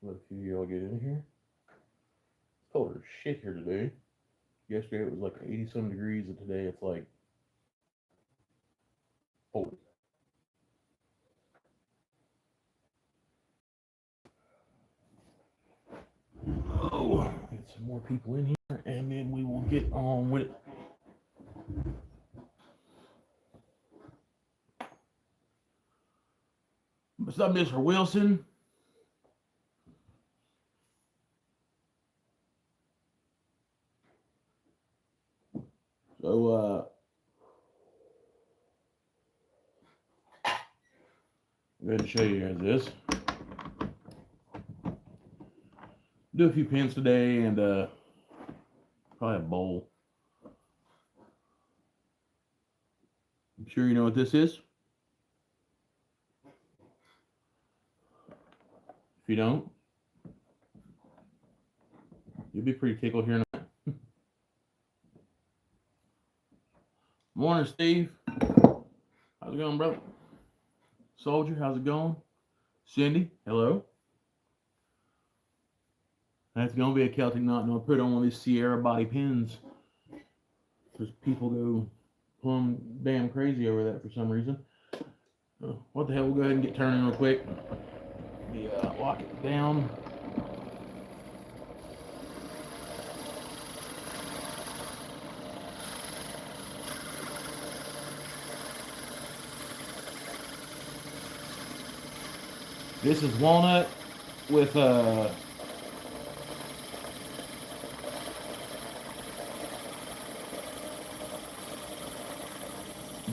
Let a few of y'all get in here. It's cold as shit here today. Yesterday it was like 80 some degrees, and today it's like 40. Oh, get some more people in here, and then we will get on with it. What's up, Mr. Wilson? So, I'm going to show you guys this. Do a few pins today, and probably a bowl. I'm sure you know what this is. If you don't, you'll be pretty tickled here in a minute. Morning, Steve. How's it going, brother? Soldier, how's it going? Cindy, hello. That's going to be a Celtic knot, and I'll put on one of these Sierra body pins because people go plumb damn crazy over that for some reason. What the hell, we'll go ahead and get turning real quick. Lock it down. This is walnut with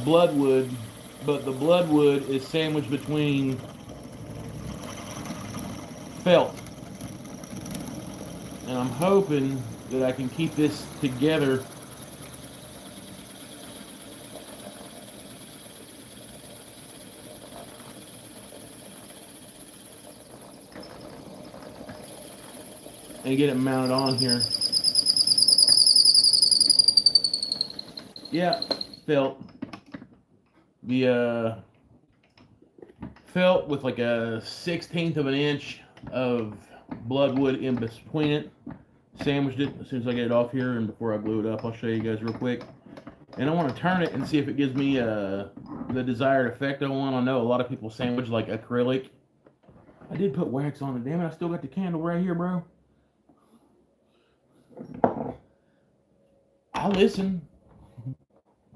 bloodwood, but the bloodwood is sandwiched between felt. And I'm hoping that I can keep this together and get it mounted on here. Yeah, felt. The felt with like a 1/16 of an inch of bloodwood in between it. Sandwiched it as soon as I get it off here, and before I glue it up, I'll show you guys real quick. And I want to turn it and see if it gives me the desired effect I want. I know a lot of people sandwich like acrylic. I did put wax on it, damn it. I still got the candle right here, bro. I'll listen.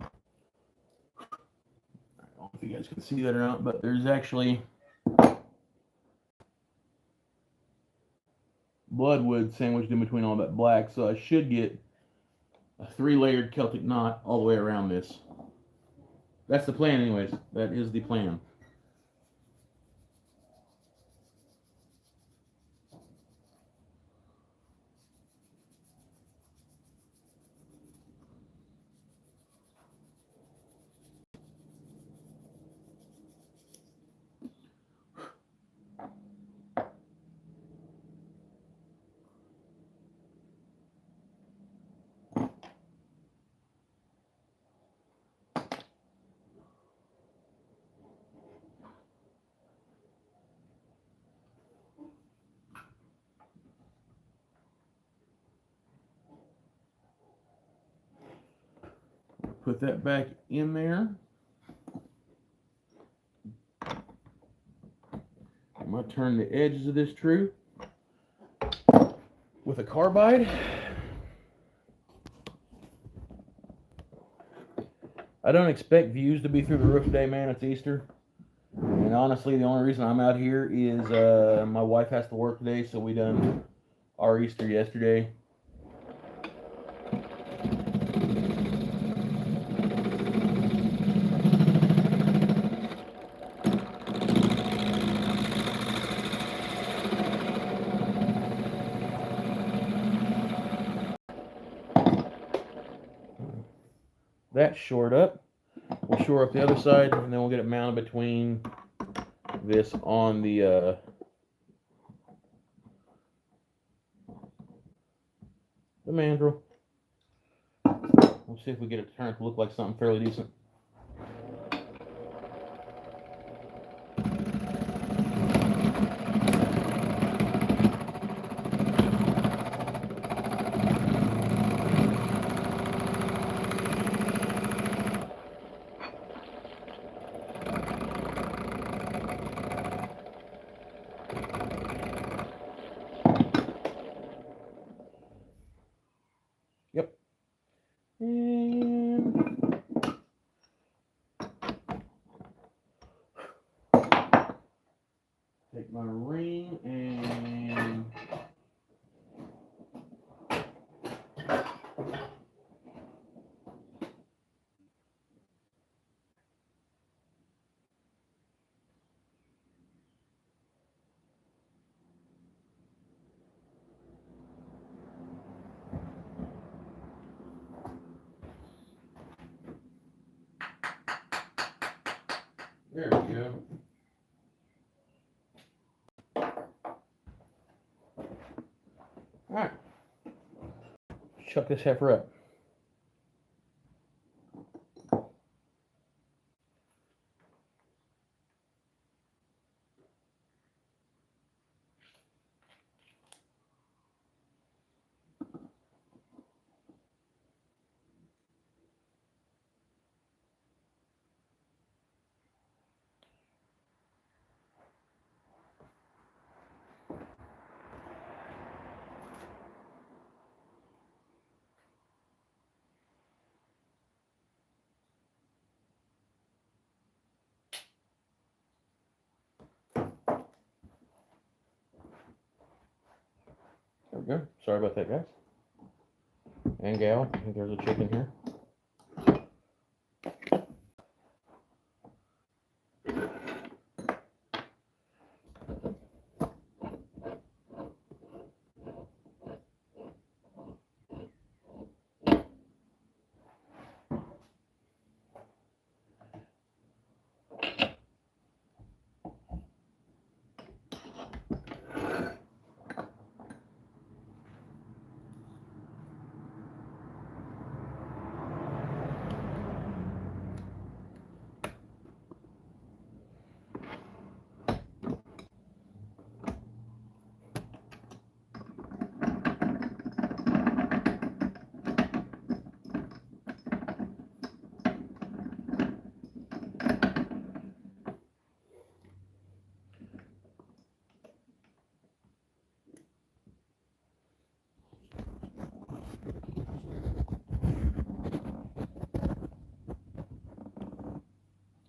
I don't know if you guys can see that or not, but there's actually bloodwood sandwiched in between all that black, so I should get a 3-layered Celtic knot all the way around this. That's the plan anyways. That is the plan. Put that back in there. I'm going to turn the edges of this true with a carbide. I don't expect views to be through the roof today, man. It's Easter. And honestly, the only reason I'm out here is my wife has to work today, so we done our Easter yesterday. That's shored up. We'll shore up the other side, and then we'll get it mounted between this on the mandrel. We'll see if we get it turned to look like something fairly decent. get my ring and there we go. All right, chuck this heifer up. There we go. Sorry about that, guys. And gal, I think there's a chicken here.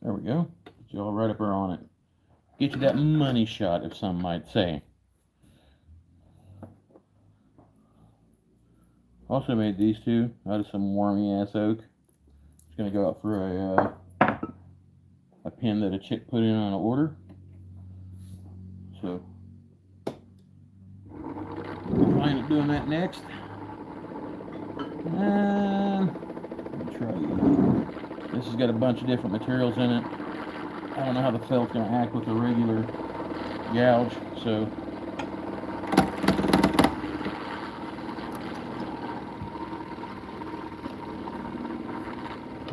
There we go. Get you all right up there on it. Get you that money shot, if some might say. Also made these two out of some wormy ass oak. It's gonna go out for a pin that a chick put in on an order. So we'll find it doing that next. Let me try. This has got a bunch of different materials in it. I don't know how the felt's gonna act with a regular gouge, so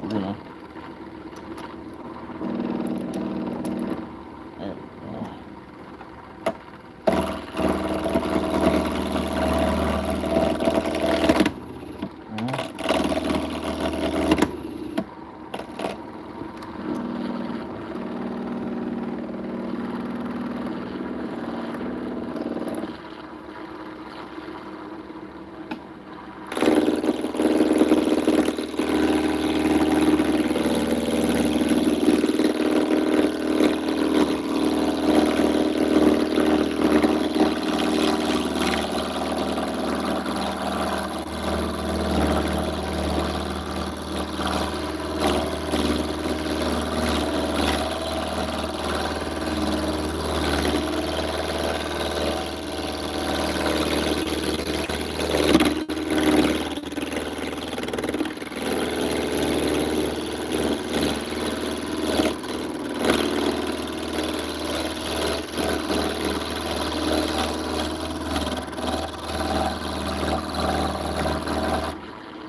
we're gonna.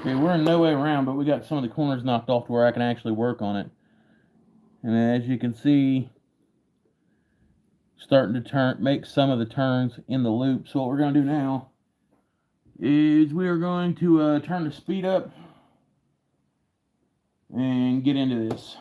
Okay, we're in no way around, but we got some of the corners knocked off to where I can actually work on it. And as you can see, starting to make some of the turns in the loop. So what we're going to do now is we are going to turn the speed up and get into this.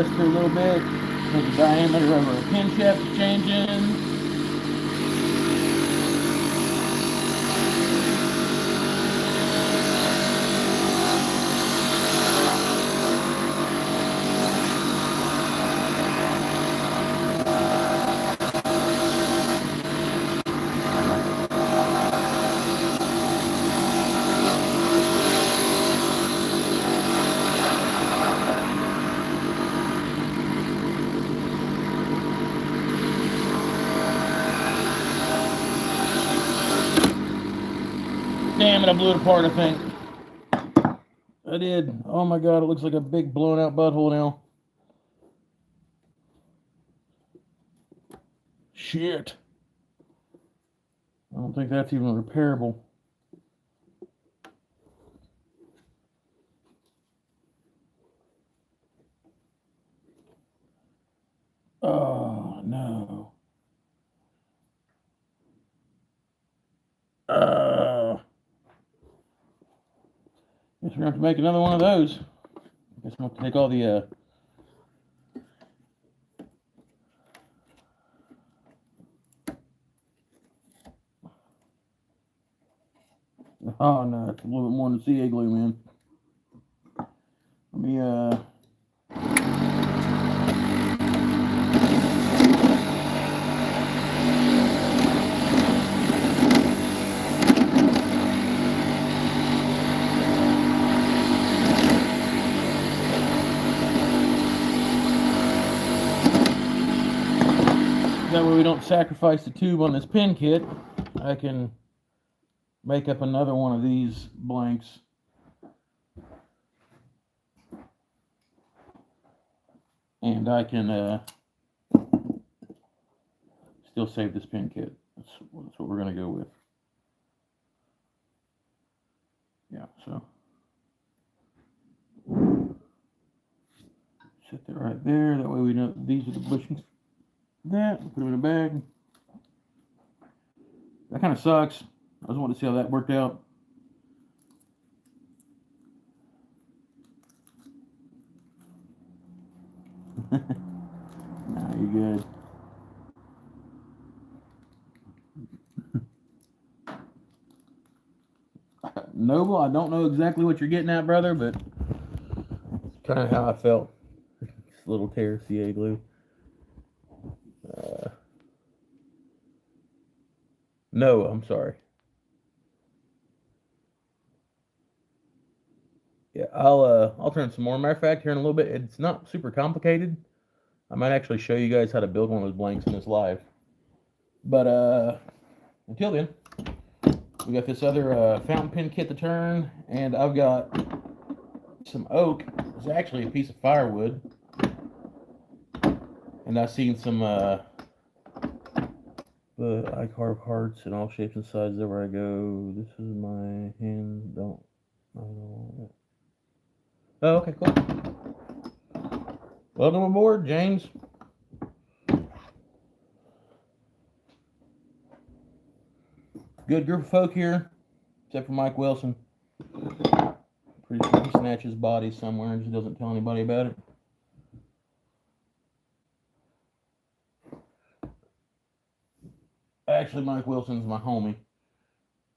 press for a little bit. The diameter of our pin shaft is changing. Damn it, I blew it apart, I think. I did. Oh my god, it looks like a big blown out butthole now. Shit. I don't think that's even repairable. Oh no. Guess we're gonna have to make another one of those. Guess we'll have to take all the oh no, it's a little bit more than CA glue, man. Let me that way we don't sacrifice the tube on this pin kit. I can make up another one of these blanks. And I can still save this pin kit. That's what we're going to go with. Yeah, so set that right there. That way we know these are the bushings. That, put them in a bag. That kind of sucks. I just wanted to see how that worked out. Nah, you're good. Noble, I don't know exactly what you're getting at, brother, but it's kind of how I felt. This little tear CA glue. No, I'm sorry. Yeah, I'll turn some more. Matter of fact, here in a little bit, it's not super complicated. I might actually show you guys how to build one of those blanks in this live. But until then, we got this other fountain pen kit to turn, and I've got some oak. It's actually a piece of firewood, and I've seen some I carve hearts in all shapes and sizes everywhere I go. This is my hand. I don't want it. Oh, okay, cool. Welcome aboard, James. Good group of folk here, except for Mike Wilson. Pretty sure he snatched his body somewhere and just doesn't tell anybody about it. Actually, Mike Wilson's my homie.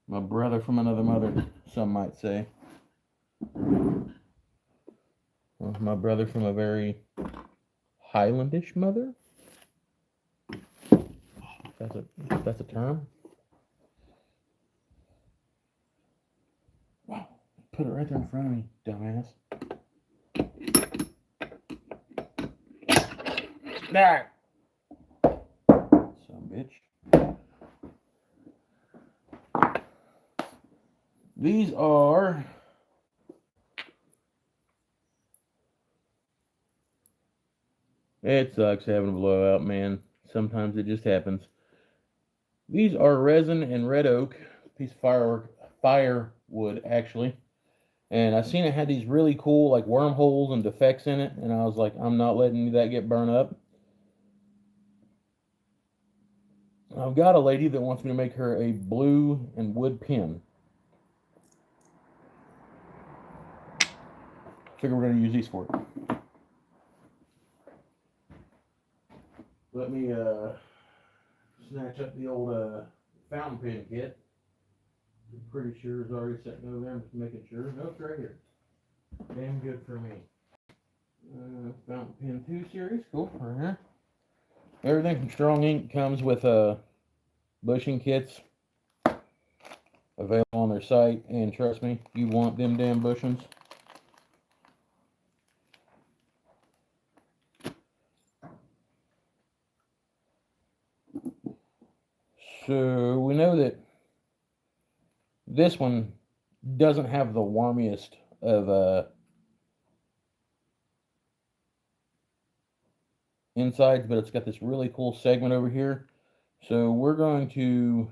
My brother from another mother, some might say. Well, my brother from a very Highlandish mother. That's a term. Wow, put it right there in front of me, dumbass. There. Son of a bitch. These are it sucks having a blowout, man. Sometimes it just happens. These are resin and red oak, piece of firewood actually. And I seen it had these really cool like wormholes and defects in it, and I was like, I'm not letting that get burned up. I've got a lady that wants me to make her a blue and wood pin. Figure we're going to use these for it. Let me snatch up the old fountain pen kit. I'm pretty sure it's already sitting over there. I'm just making sure. No, it's right here. Damn good for me. Fountain pen 2 series. Cool. Right here. Everything from Strong Ink comes with bushing kits available on their site, and trust me, you want them damn bushings. So we know that this one doesn't have the warmiest of insides, but it's got this really cool segment over here. So we're going to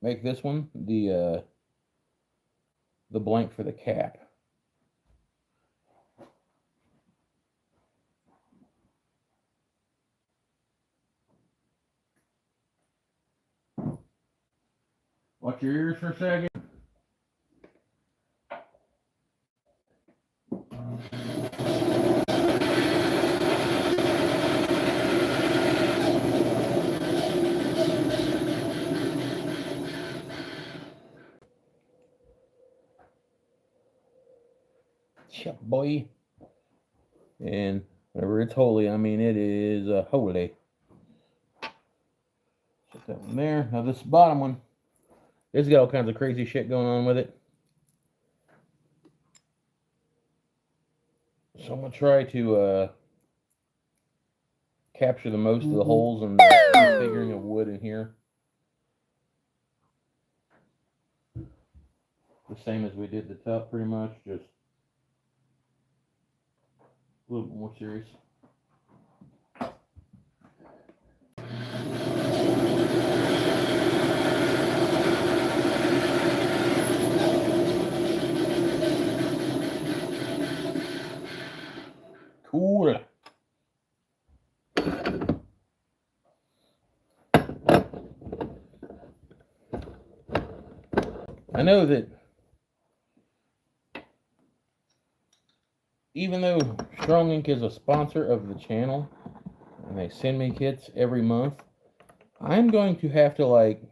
make this one the blank for the cap. Watch your ears for a second. Yeah, boy. And whenever it's holy, I mean it is holy. Put that one there. Now this bottom one, it's got all kinds of crazy shit going on with it. So I'm gonna try to capture the most of the holes and the figuring of wood in here. The same as we did the top, pretty much, just a little bit more serious. Cool. I know that even though Strong Ink is a sponsor of the channel and they send me kits every month, I'm going to have to like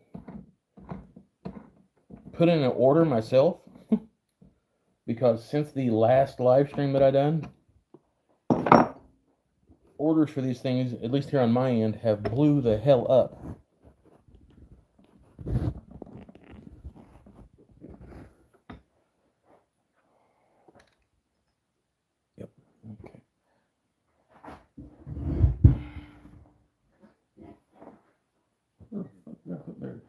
put in an order myself because since the last live stream that I done, orders for these things, at least here on my end, have blew the hell up. Yep. Okay. There.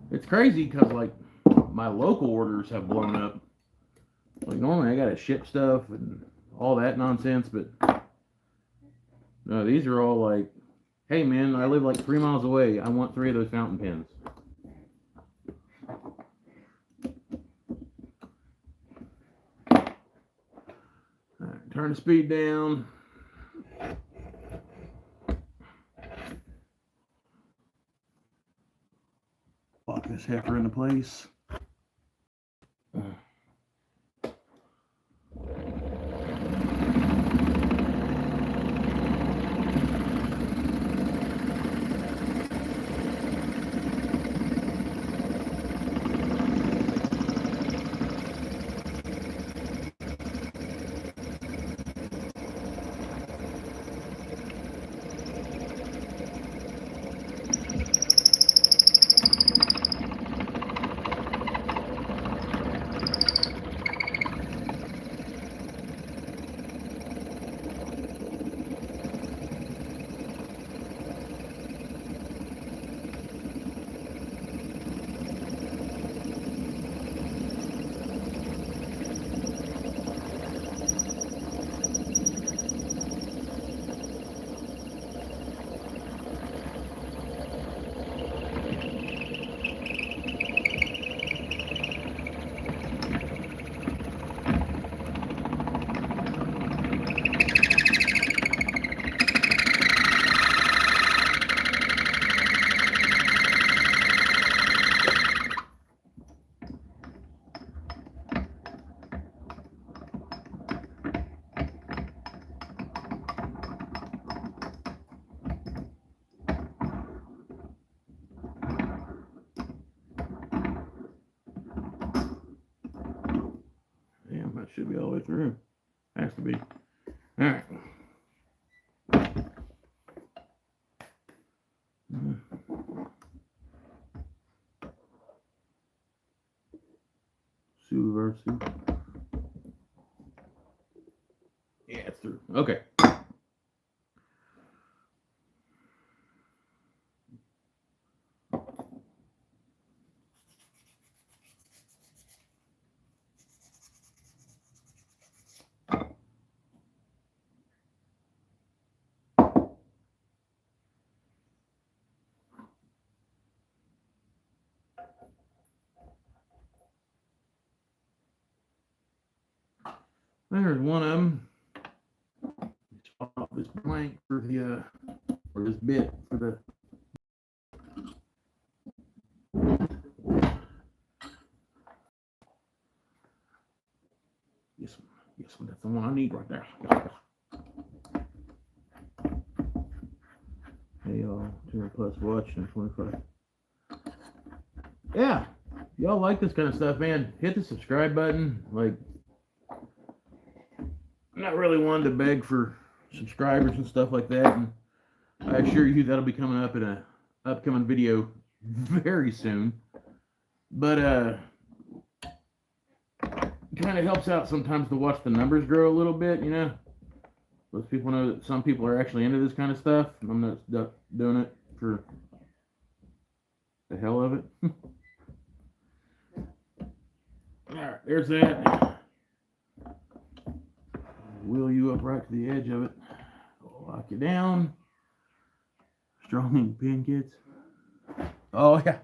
It's crazy because like my local orders have blown up. Like normally I gotta ship stuff and all that nonsense, but no, these are all like, hey man, I live like 3 miles away. I want 3 of those fountain pens. All right, turn the speed down. Lock this heifer into place. It should be all the way through. Has to be. All right. Subversive. Yeah, it's through. Okay. There's one of them. Off this blank for the or this bit for the. Yes, that's the one I need right there. Hey y'all, 200 plus watching 25. Yeah, y'all like this kind of stuff, man. Hit the subscribe button. Like, I'm not really one to beg for subscribers and stuff like that, and I assure you that'll be coming up in a upcoming video very soon. But it kind of helps out sometimes to watch the numbers grow a little bit, you know. Those people know that some people are actually into this kind of stuff. I'm not doing it for the hell of it. All right, there's that. Wheel you up right to the edge of it. Lock it down. Strong pin kits. Oh yeah.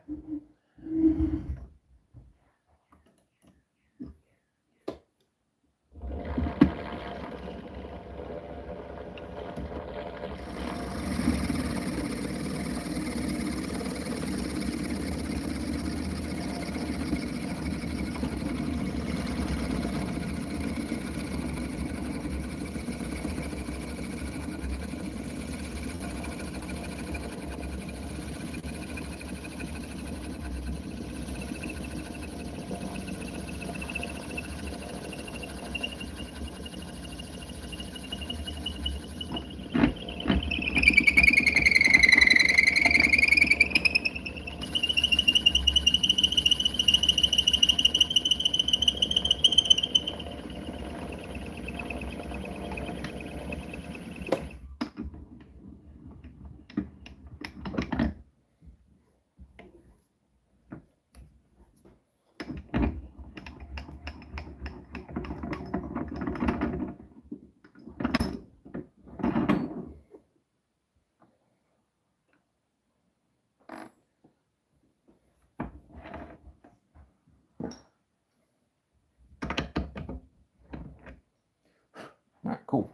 All right, cool.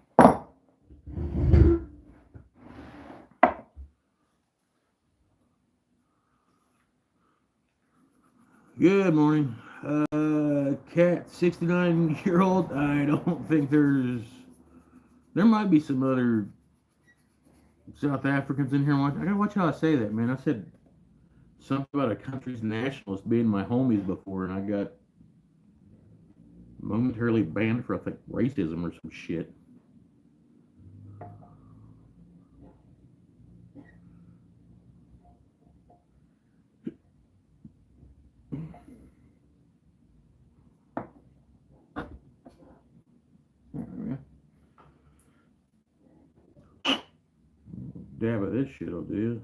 Good morning. Cat, 69-year-old. I don't think there might be some other South Africans in here. I gotta watch how I say that, man. I said something about a country's nationalist being my homies before, and I got momentarily banned for, I think, racism or some shit. Dab of this shit will do.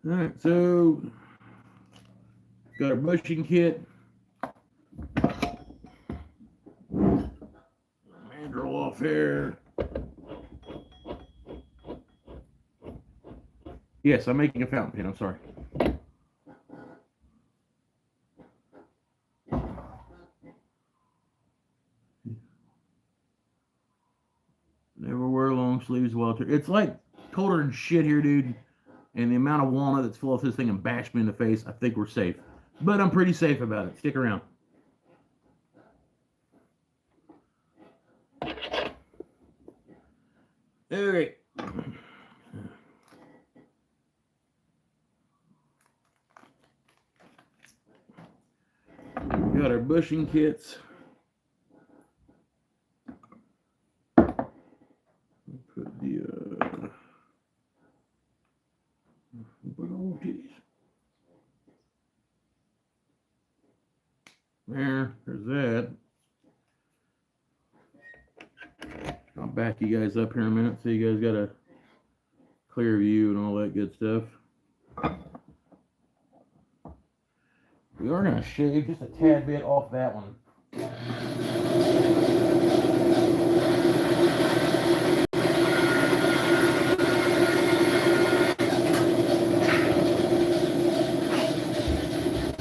Alright, so got our bushing kit. Mandrel off here. Yes, I'm making a fountain pen, I'm sorry. Never wear long sleeves while it's like colder than shit here, dude. And the amount of walnut that's full of this thing and bashed me in the face, I think we're safe. But I'm pretty safe about it. Stick around. Okay. We got our bushing kits. Put the big old titties. There's that. I'll back you guys up here in a minute so you guys got a clear view and all that good stuff. We are going to shave just a tad bit off that one.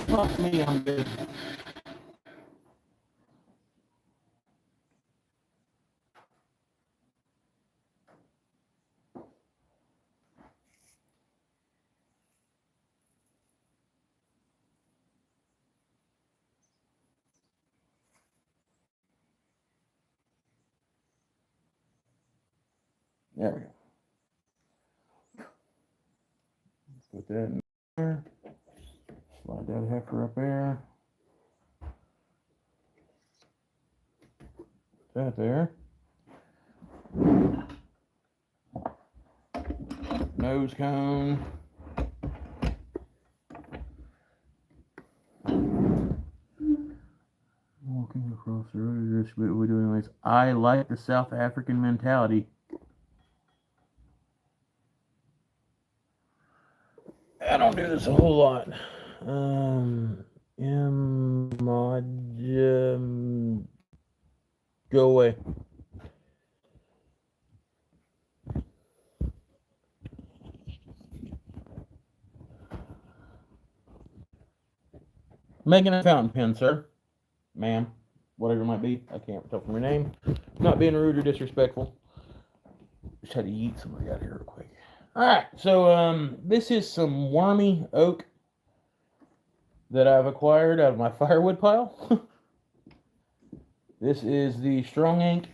Not me, I'm good. There we go. Put that in there. Slide that heifer up there. That there. Nose cone. Walking across the road. This is what we're doing. Anyways. I like the South African mentality. I don't do this a whole lot. Go away. Making a fountain pen, sir. Ma'am. Whatever it might be. I can't tell from your name. Not being rude or disrespectful. Just had to yeet somebody out here real quick. Alright, so this is some wormy oak that I've acquired out of my firewood pile. This is the Strong Ink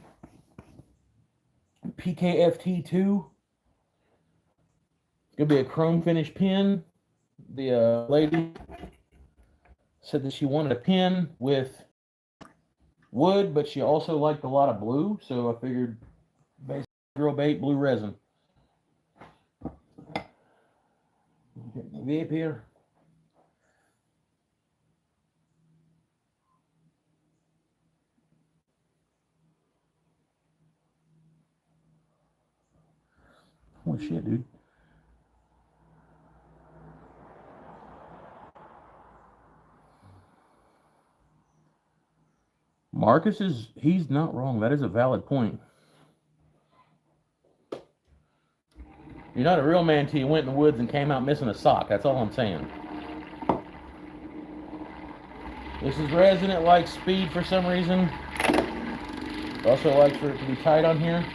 PKFT2. It's going to be a chrome finish pen. The lady said that she wanted a pen with wood, but she also liked a lot of blue, so I figured basically drill bait blue resin. Get my vape here. Holy shit, dude. Marcus he's not wrong. That is a valid point. You're not a real man till you went in the woods and came out missing a sock. That's all I'm saying. This is resin. It likes speed for some reason. It also likes for it to be tight on here.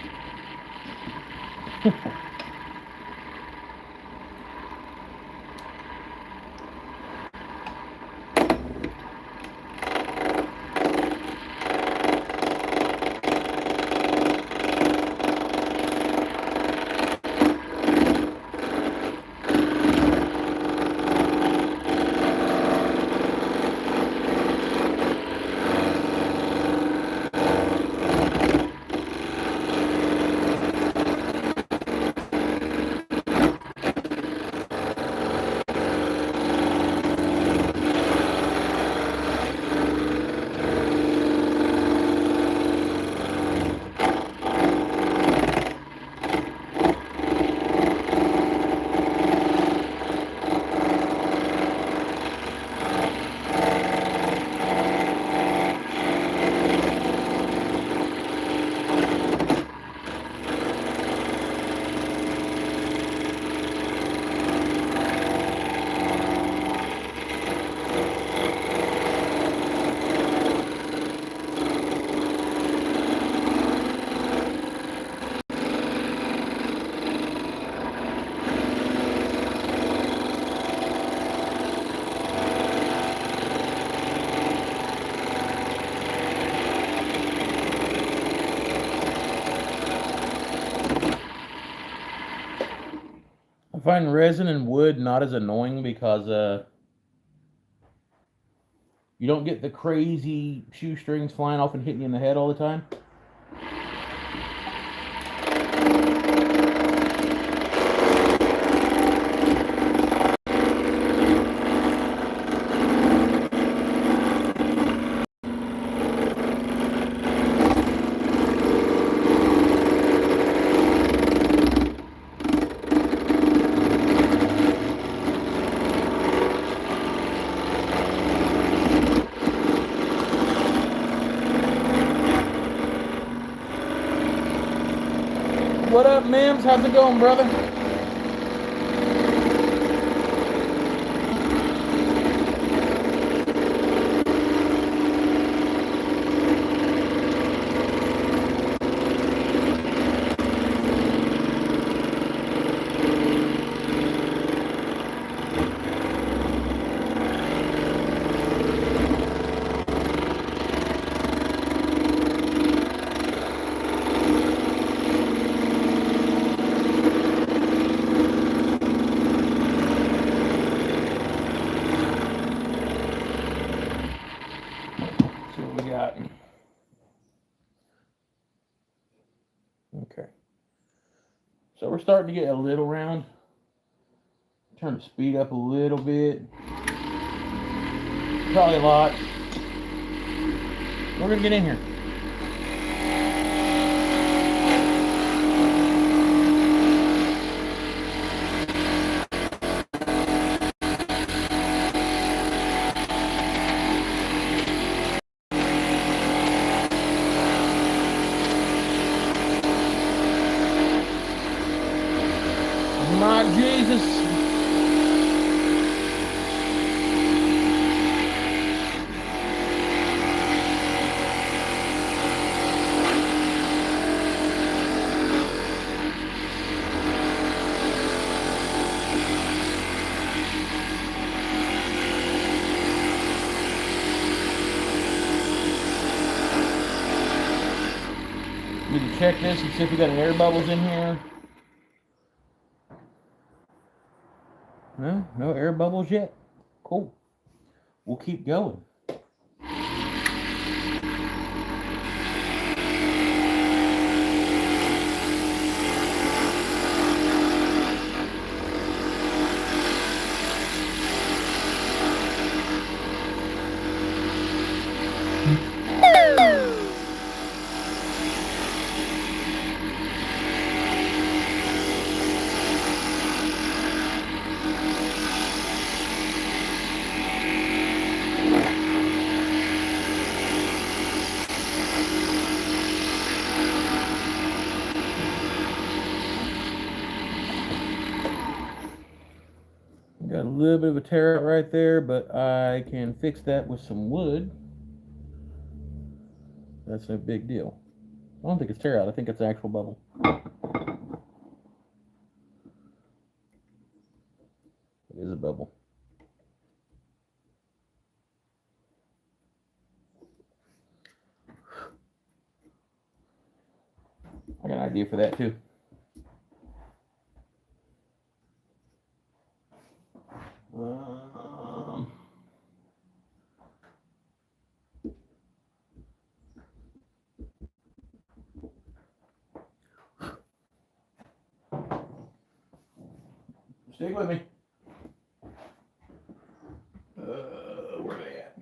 I find resin and wood not as annoying because You don't get the crazy shoestrings flying off and hitting you in the head all the time. What up, Mims? How's it going, brother? Okay. So we're starting to get a little round. Turn the speed up a little bit. Probably a lot. We're going to get in here. My Jesus. Need to check this and see if we got any air bubbles in here. No, no air bubbles yet. Cool. We'll keep going. Got a little bit of a tear out right there, but I can fix that with some wood. That's no big deal. I don't think it's tear out. I think it's an actual bubble. It is a bubble. I got an idea for that too. Stick with me. Where are they at?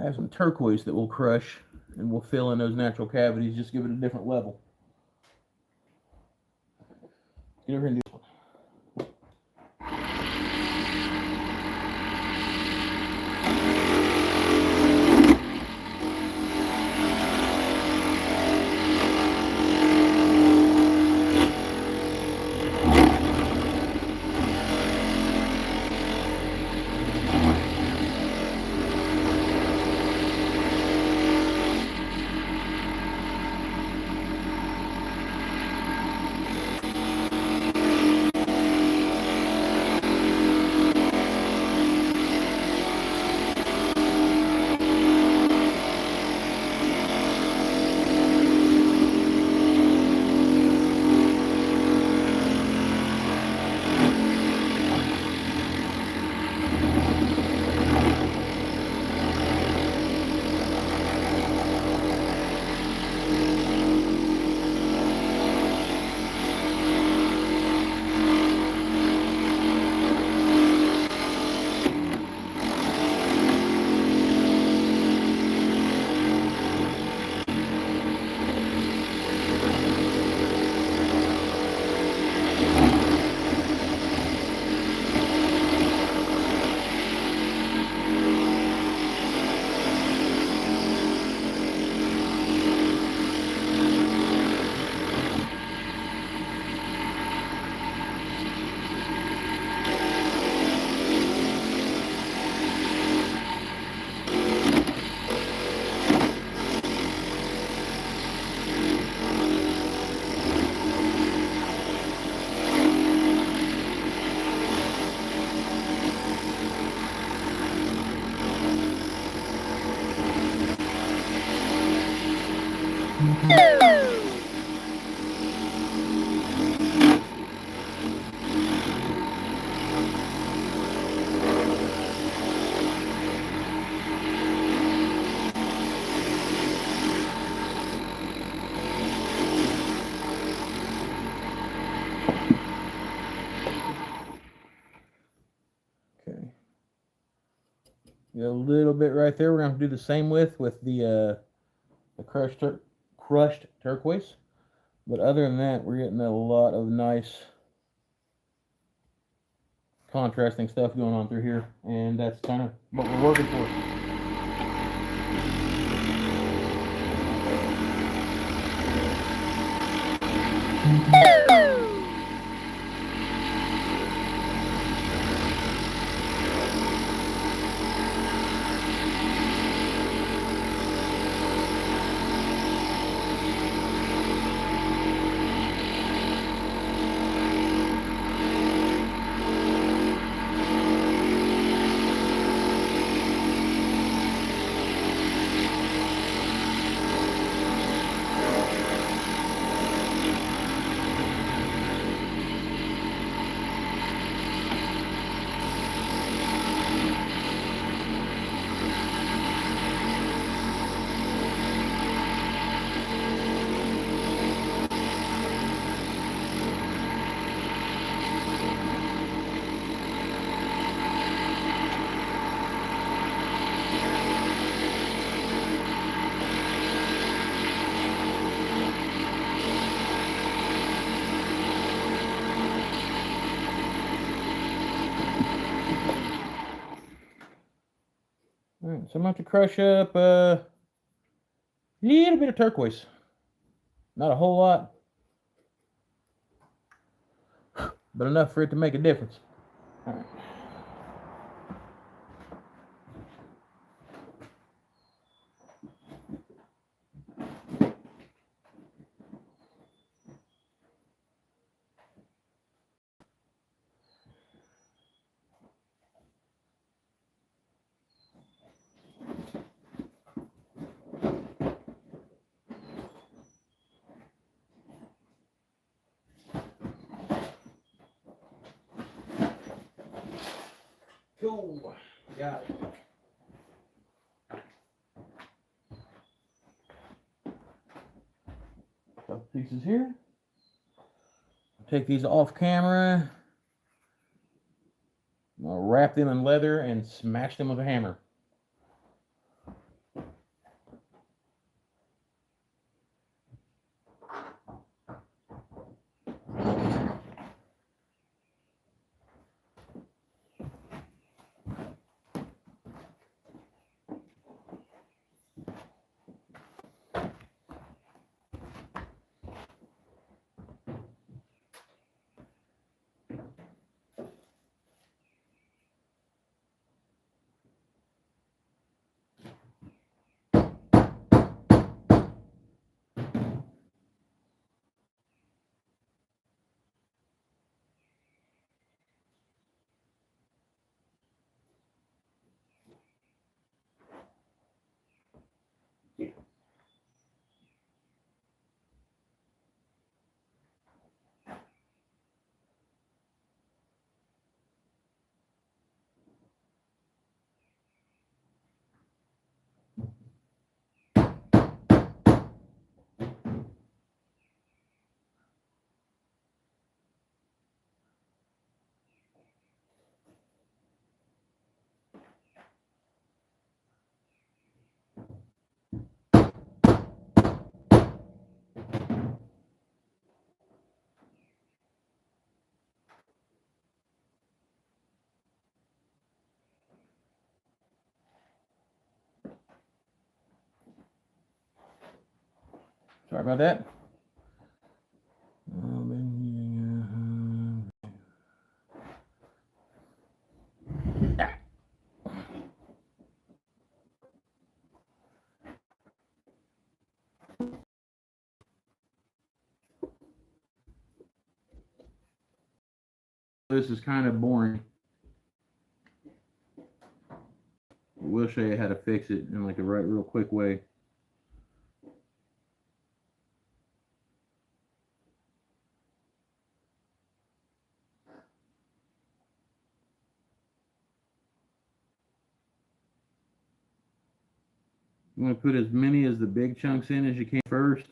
I have some turquoise that will crush and we'll fill in those natural cavities, just give it a different level. Get over here and do this one. Got a little bit right there. We're going to do the same with the crushed turquoise. But other than that, we're getting a lot of nice contrasting stuff going on through here, and that's kind of what we're working for. Alright, so I'm going to crush up a little bit of turquoise. Not a whole lot, but enough for it to make a difference. All right. Cool. Got it. Couple pieces here. Take these off camera. I'll wrap them in leather and smash them with a hammer. Sorry about that. This is kind of boring. We'll show you how to fix it in like a real quick way. I'm going to put as many as the big chunks in as you can first.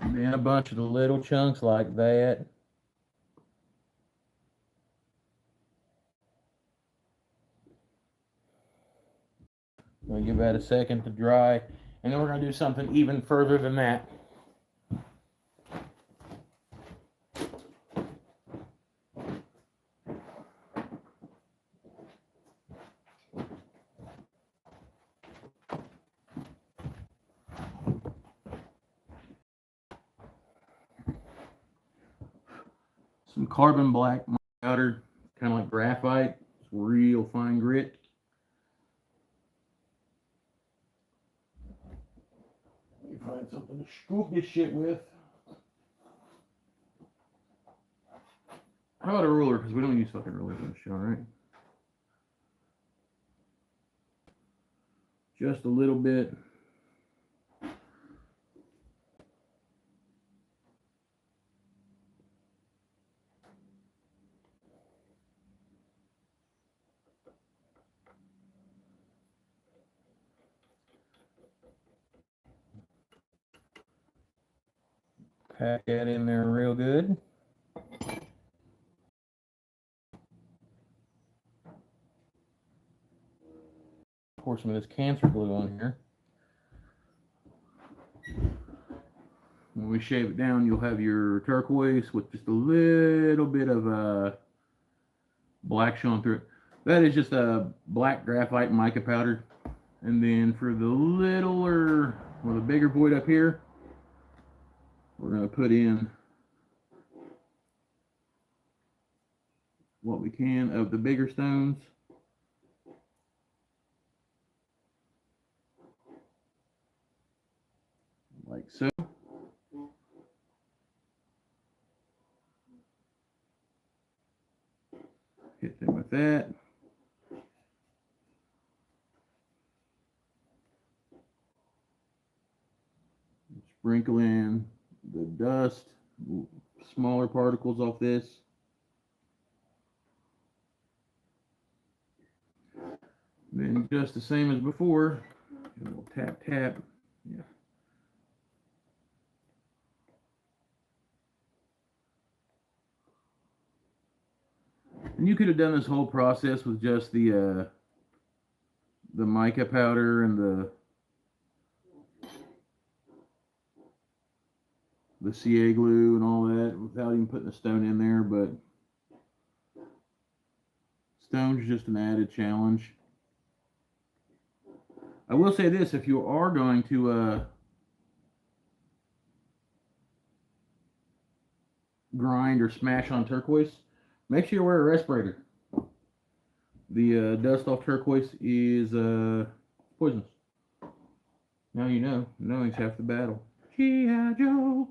And then a bunch of the little chunks like that. We'll give that a second to dry, and then we're going to do something even further than that. Some carbon black powder, kind of like graphite. It's real fine grit. Let me find something to scoop this shit with. How about a ruler? Because we don't use fucking rulers on the show, right? Just a little bit. Pack that in there real good. Pour some of this cancer glue on here. When we shave it down, you'll have your turquoise with just a little bit of black showing through it. That is just a black graphite mica powder. And then for the littler, or the bigger void up here, we're going to put in what we can of the bigger stones. Like so. Hit them with that. Sprinkle in the dust, smaller particles off this. Then just the same as before, a little tap, tap. Yeah. And you could have done this whole process with just the mica powder and the CA glue and all that without even putting a stone in there, but stone's just an added challenge. I will say this, if you are going to grind or smash on turquoise, make sure you wear a respirator. The dust off turquoise is poisonous. Now you know. Knowing's half the battle. G.I. Joe.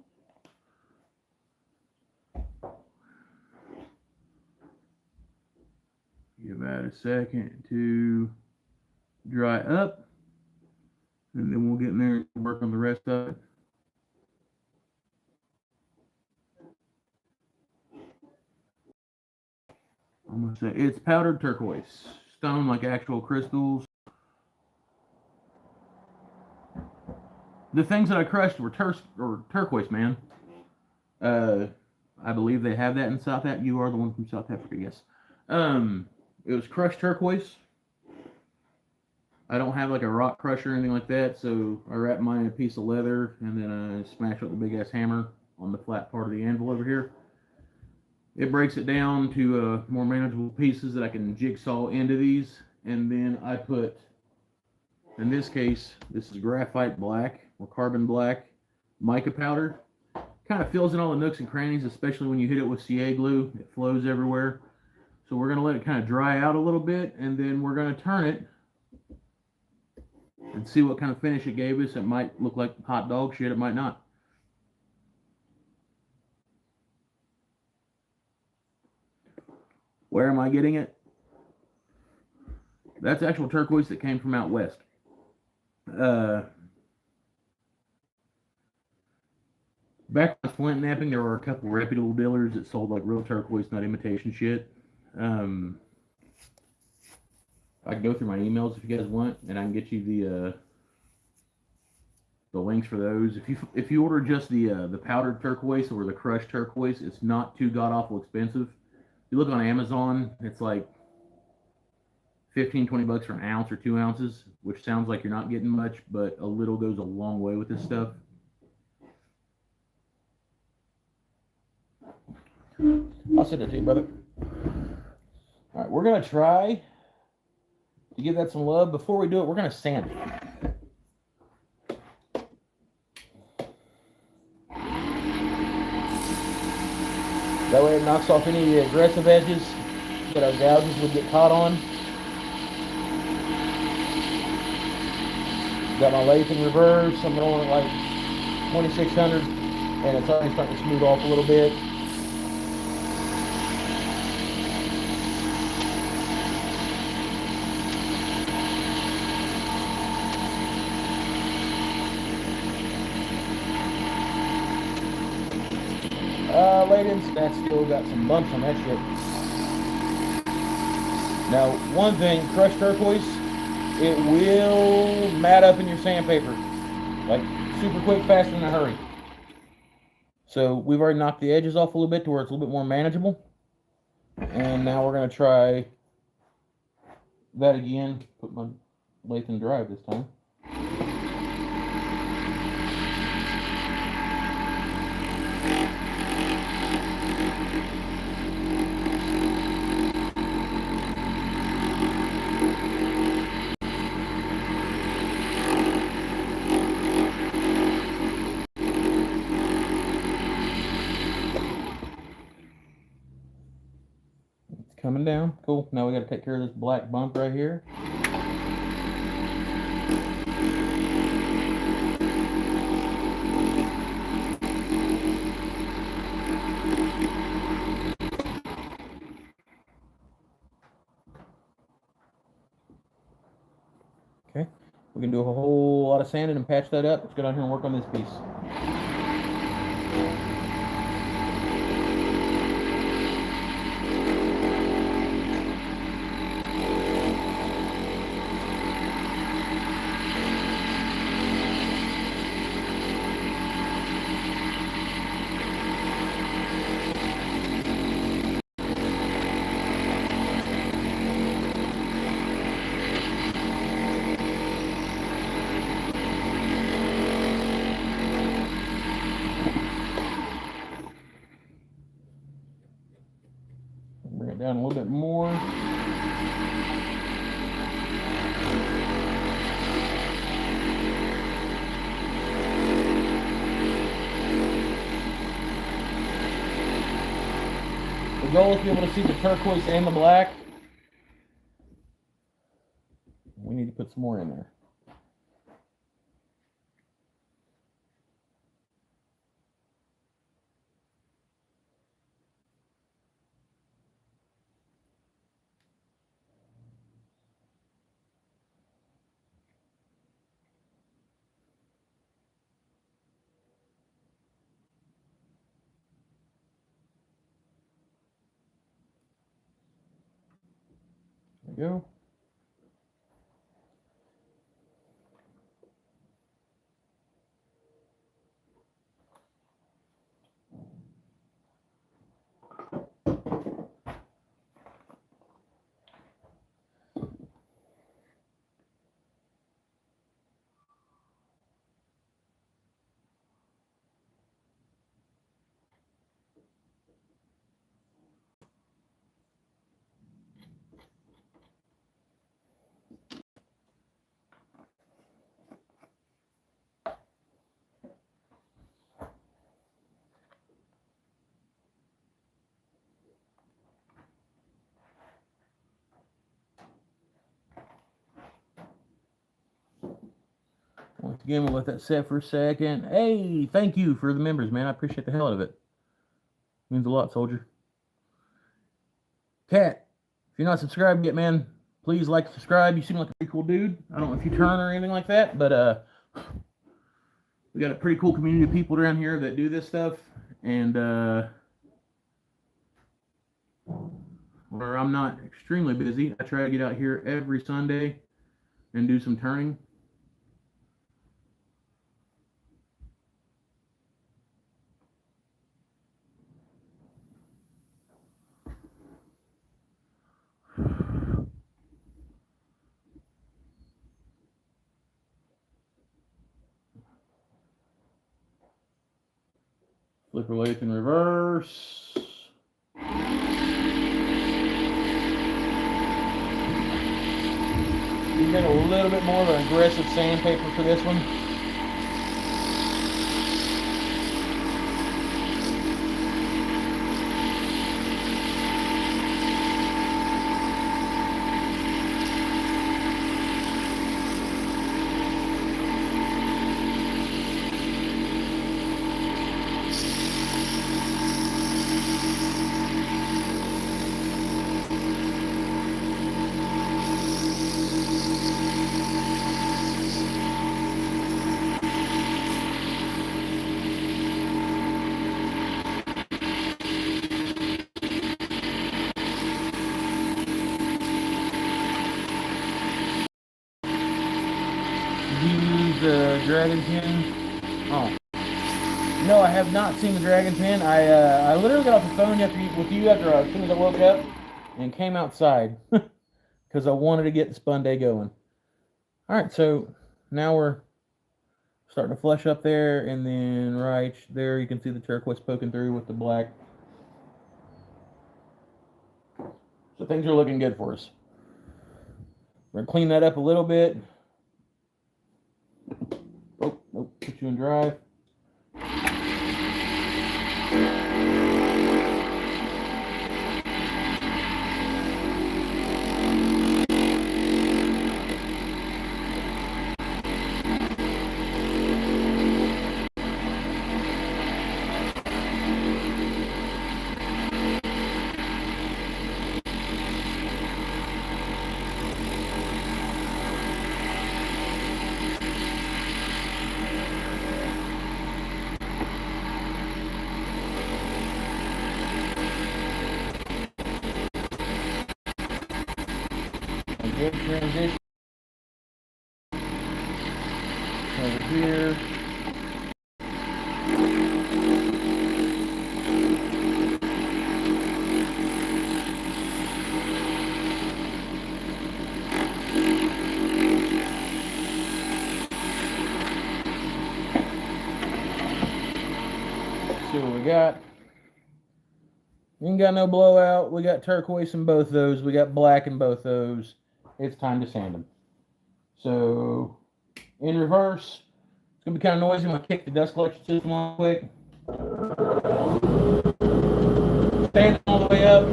Give that a second to dry up, and then we'll get in there and work on the rest of it. I'm gonna say it's powdered turquoise, stone like actual crystals. The things that I crushed were turquoise, man. I believe they have that in South Africa. You are the one from South Africa, yes. It was crushed turquoise. I don't have like a rock crusher or anything like that, so I wrap mine in a piece of leather and then I smash with a big ass hammer on the flat part of the anvil over here. It breaks it down to more manageable pieces that I can jigsaw into these, and then I put, in this case, this is graphite black or carbon black mica powder. Kind of fills in all the nooks and crannies, especially when you hit it with CA glue. It flows everywhere. So we're going to let it kind of dry out a little bit, and then we're going to turn it and see what kind of finish it gave us. It might look like hot dog shit, it might not. Where am I getting it? That's actual turquoise that came from out west. Back when I was flint napping, there were a couple reputable dealers that sold like real turquoise, not imitation shit. I can go through my emails if you guys want, and I can get you the links for those. If you order just the powdered turquoise or the crushed turquoise, it's not too god awful expensive. If you look on Amazon, it's like 15-20 bucks for an ounce or 2 ounces, which sounds like you're not getting much, but a little goes a long way with this stuff. I'll send it to you, brother. All right, we're gonna try to give that some love. Before we do it, we're gonna sand it. That way it knocks off any of the aggressive edges that our gouges would get caught on. Got my lathe in reverse. I'm rolling at like 2600, and it's already starting to smooth off a little bit. That's still got some bumps on that shit. Now, one thing, crushed turquoise, it will mat up in your sandpaper, like super quick, fast, in a hurry. So we've already knocked the edges off a little bit to where it's a little bit more manageable. And now we're going to try that again. Put my lathe in drive this time. Coming down. Cool. Now we got to take care of this black bump right here. Okay. We can do a whole lot of sanding and patch that up. Let's get out here and work on this piece. Bring it down a little bit more. The goal is to be able to see the turquoise and the black. We need to put some more in there. There we go. Once again, we'll let that set for a second. Hey, thank you for the members, man. I appreciate the hell out of it. Means a lot, soldier. Cat, if you're not subscribed yet, man, please like and subscribe. You seem like a pretty cool dude. I don't know if you turn or anything like that, but we got a pretty cool community of people around here that do this stuff. And where I'm not extremely busy, I try to get out here every Sunday and do some turning. Flipper lathe in reverse. You get a little bit more of an aggressive sandpaper for this one. Use the dragon pin. Oh no, I have not seen the dragon pin. I literally got off the phone with you after as soon as I woke up and came outside because I wanted to get the spun day going. All right, so now we're starting to flush up there, and then right there you can see the turquoise poking through with the black. So things are looking good for us. We're gonna clean that up a little bit. Oh, nope, put you in drive. Good transition over here. See what we got. We ain't got no blowout. We got turquoise in both those. We got black in both those. It's time to sand them. So, in reverse, it's going to be kind of noisy. I'm going to kick the dust collection system on quick. Sand all the way up.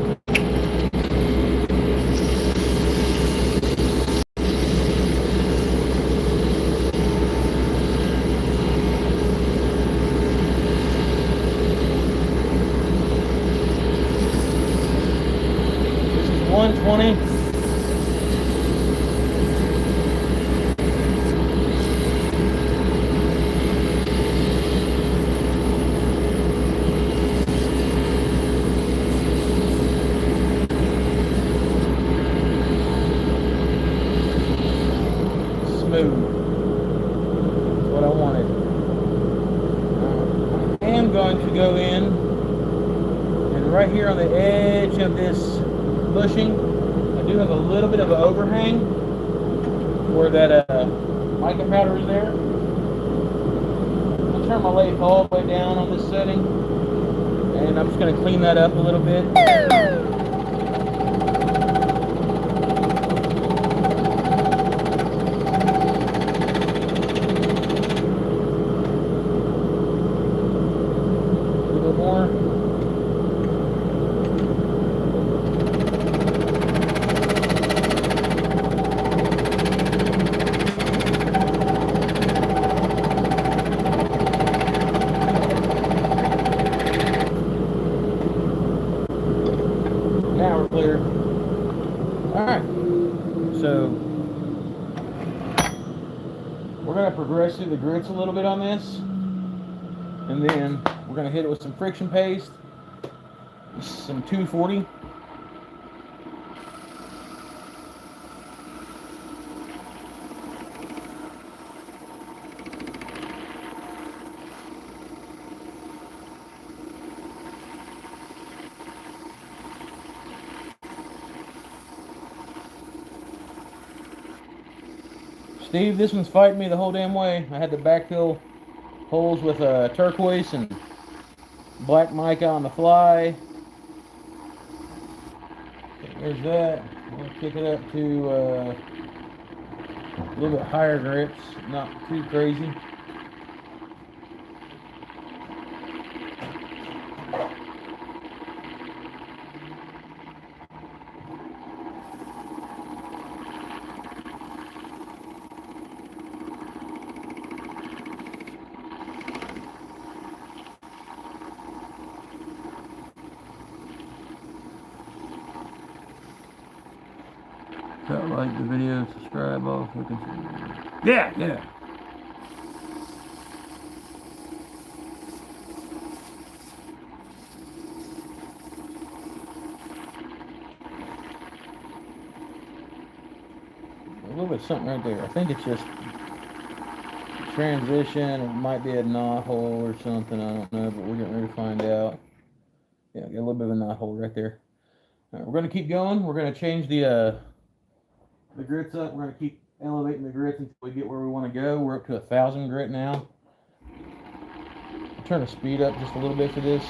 This is 120. What I wanted. I am going to go in and right here on the edge of this bushing, I do have a little bit of an overhang where that mica powder is there. I'll turn my lathe all the way down on this setting, and I'm just going to clean that up a little bit. Now we're clear. Alright, so we're going to progress through the grits a little bit on this, and then we're going to hit it with some friction paste, some 240. Steve, this one's fighting me the whole damn way. I had to backfill holes with turquoise, and Black mica on the fly. There's that. We'll kick it up to a little bit higher grips, not too crazy. Like the video, subscribe, all so we can see. Yeah. A little bit something right there. I think it's just transition. It might be a knot hole or something. I don't know, but we're getting ready to find out. Yeah, get a little bit of a knot hole right there. All right, we're going to keep going. We're going to change the grits up. We're going to keep elevating the grits until we get where we want to go. We're up to 1,000 grit now. I'll turn the speed up just a little bit for this.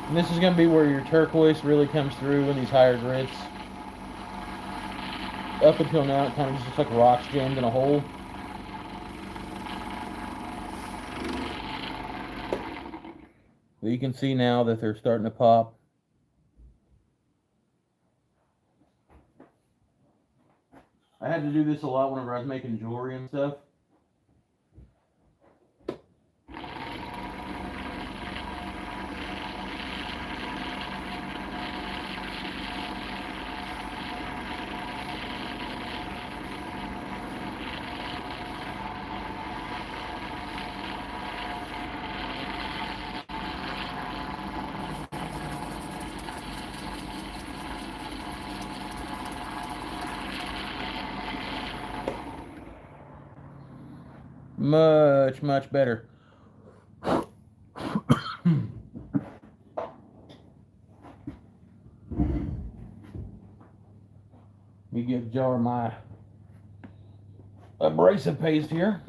And this is going to be where your turquoise really comes through in these higher grits. Up until now, it kind of just looks like rocks jammed in a hole. But you can see now that they're starting to pop. I had to do this a lot whenever I was making jewelry and stuff. Much better. Let me get a jar of my abrasive paste here.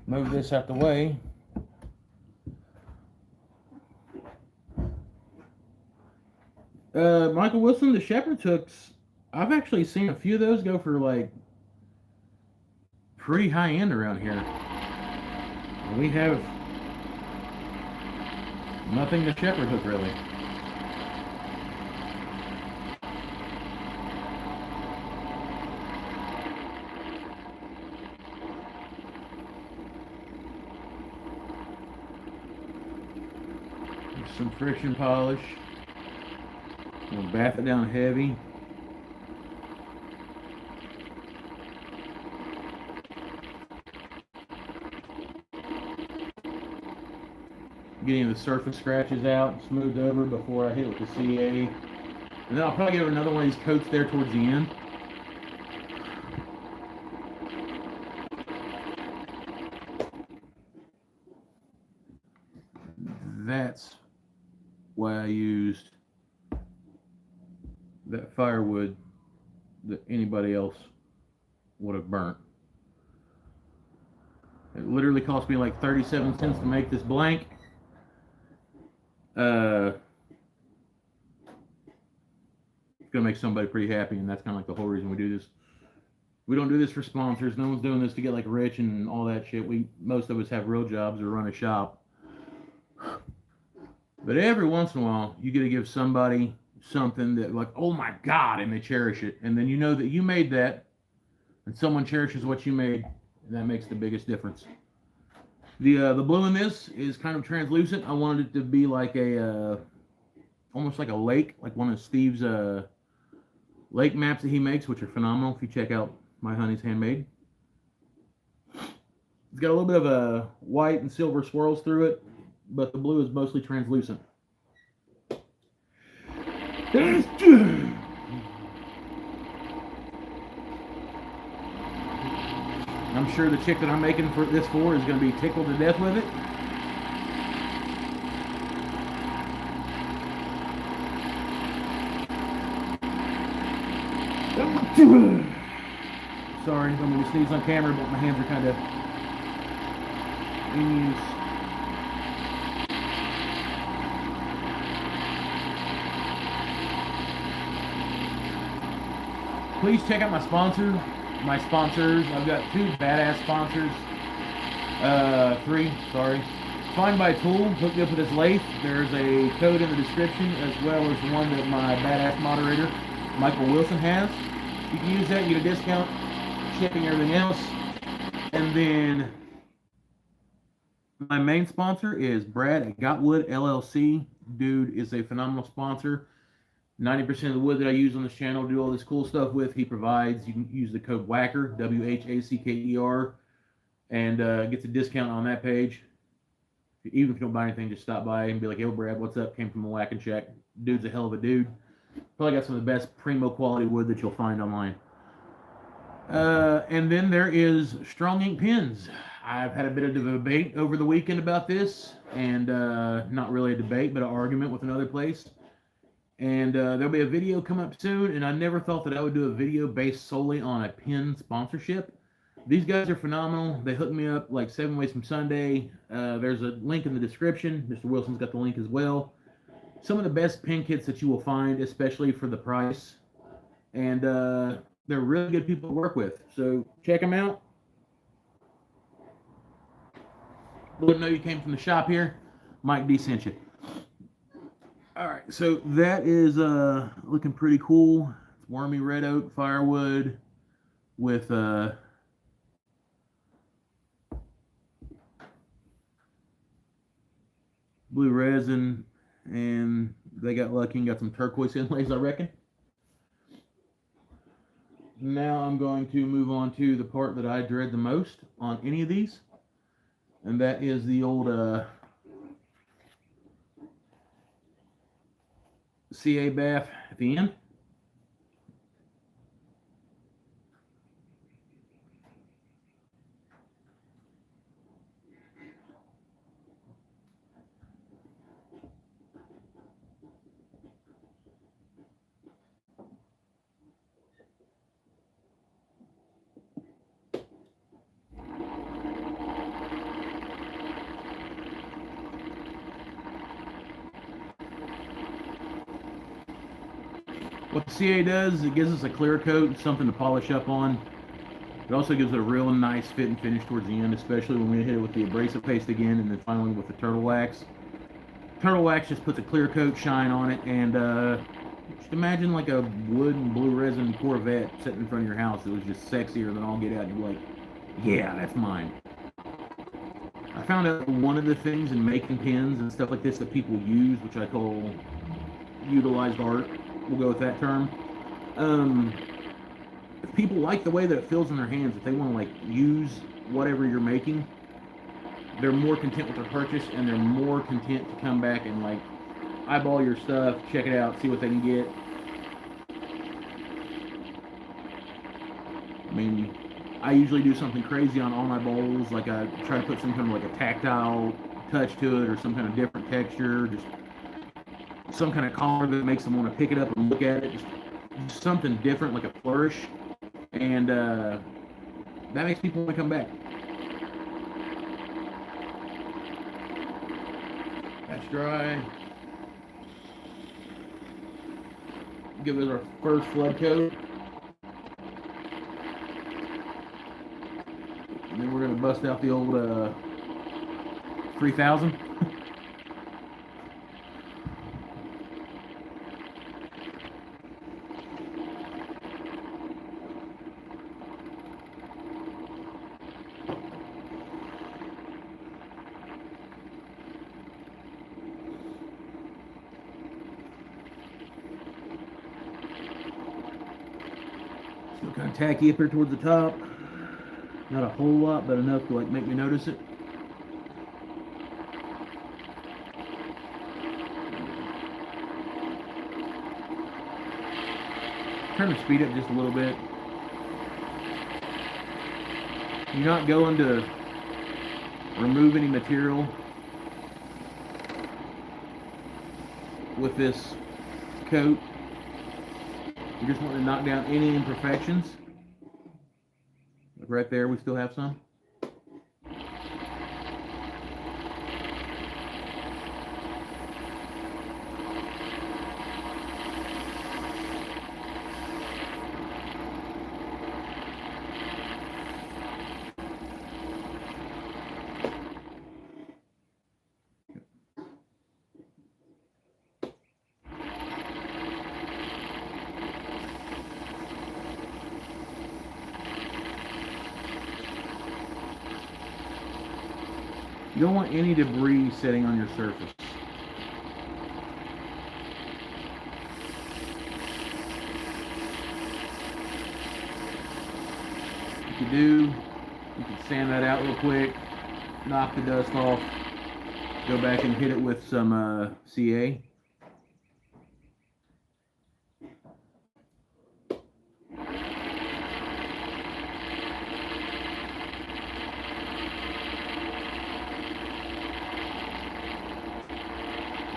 Move this out the way. Michael Wilson, the Shepherd's hooks, I've actually seen a few of those go for like pretty high end around here. We have nothing to shepherd hook really. Some friction polish. We'll bath it down heavy. Getting the surface scratches out, smoothed over before I hit it with the CA. And then I'll probably give it another one of these coats there towards the end. That's why I used that firewood that anybody else would have burnt. It literally cost me like 37 cents to make this blank. It's gonna make somebody pretty happy, and that's kind of like the whole reason we do this. We don't do this for sponsors. No one's doing this to get like rich and all that shit. Most of us have real jobs or run a shop. But every once in a while, you get to give somebody something that like, oh my God, and they cherish it. And then you know that you made that, and someone cherishes what you made, and that makes the biggest difference. The blue in this is kind of translucent. I wanted it to be like a, almost like a lake, like one of Steve's lake maps that he makes, which are phenomenal if you check out My Honey's Handmade. It's got a little bit of a white and silver swirls through it, but the blue is mostly translucent. I'm sure the chick that I'm making for this for is going to be tickled to death with it. Sorry, don't mean to sneeze on camera, but my hands are kind of in use. Please check out my sponsors. I've got 2 badass sponsors. 3, sorry. Find by Tool, hooked me up with this lathe. There's a code in the description, as well as the one that my badass moderator, Michael Wilson, has. You can use that and get a discount, shipping, everything else. And then my main sponsor is Brad at Gotwood LLC. Dude is a phenomenal sponsor. 90% of the wood that I use on this channel, do all this cool stuff with, he provides. You can use the code WHACKER, WHACKER, and gets a discount on that page. Even if you don't buy anything, just stop by and be like, "Yo, Brad, what's up? Came from a whack and check." Dude's a hell of a dude. Probably got some of the best primo quality wood that you'll find online. And then there is Strong Ink Pens. I've had a bit of a debate over the weekend about this, and not really a debate, but an argument with another place. And there'll be a video come up soon, and I never thought that I would do a video based solely on a pen sponsorship. These guys are phenomenal. They hooked me up like 7 ways from Sunday. There's a link in the description. Mr. Wilson's got the link as well. Some of the best pen kits that you will find, especially for the price. And they're really good people to work with. So check them out. Let them know you came from the shop here. Mike D sent you. All right, so that is looking pretty cool. It's wormy red oak firewood with blue resin, and they got lucky and got some turquoise inlays, I reckon. Now I'm going to move on to the part that I dread the most on any of these, and that is the old CA bath at the end. What the CA does is it gives us a clear coat, something to polish up on. It also gives it a real nice fit and finish towards the end, especially when we hit it with the abrasive paste again, and then finally with the turtle wax. Turtle wax just puts a clear coat shine on it, and just imagine like a wood and blue resin Corvette sitting in front of your house. It was just sexier than all get out, and you're like, yeah, that's mine. I found out one of the things in making pens and stuff like this that people use, which I call utilized art, we'll go with that term. If people like the way that it feels in their hands, if they want to like use whatever you're making, they're more content with their purchase, and they're more content to come back and like eyeball your stuff, check it out, see what they can get. I mean, I usually do something crazy on all my bowls, like I try to put some kind of like a tactile touch to it, or some kind of different texture, just some kind of color that makes them want to pick it up and look at it, just something different, like a flourish, and that makes people want to come back. That's dry. Give it our first flood coat, and then we're going to bust out the old 3000. Still kind of tacky up here towards the top. Not a whole lot, but enough to like make me notice it. Turn the speed up just a little bit. You're not going to remove any material with this coat. You just want to knock down any imperfections. Like right there, we still have some. You don't want any debris sitting on your surface. If you do, you can sand that out real quick, knock the dust off, go back and hit it with some CA.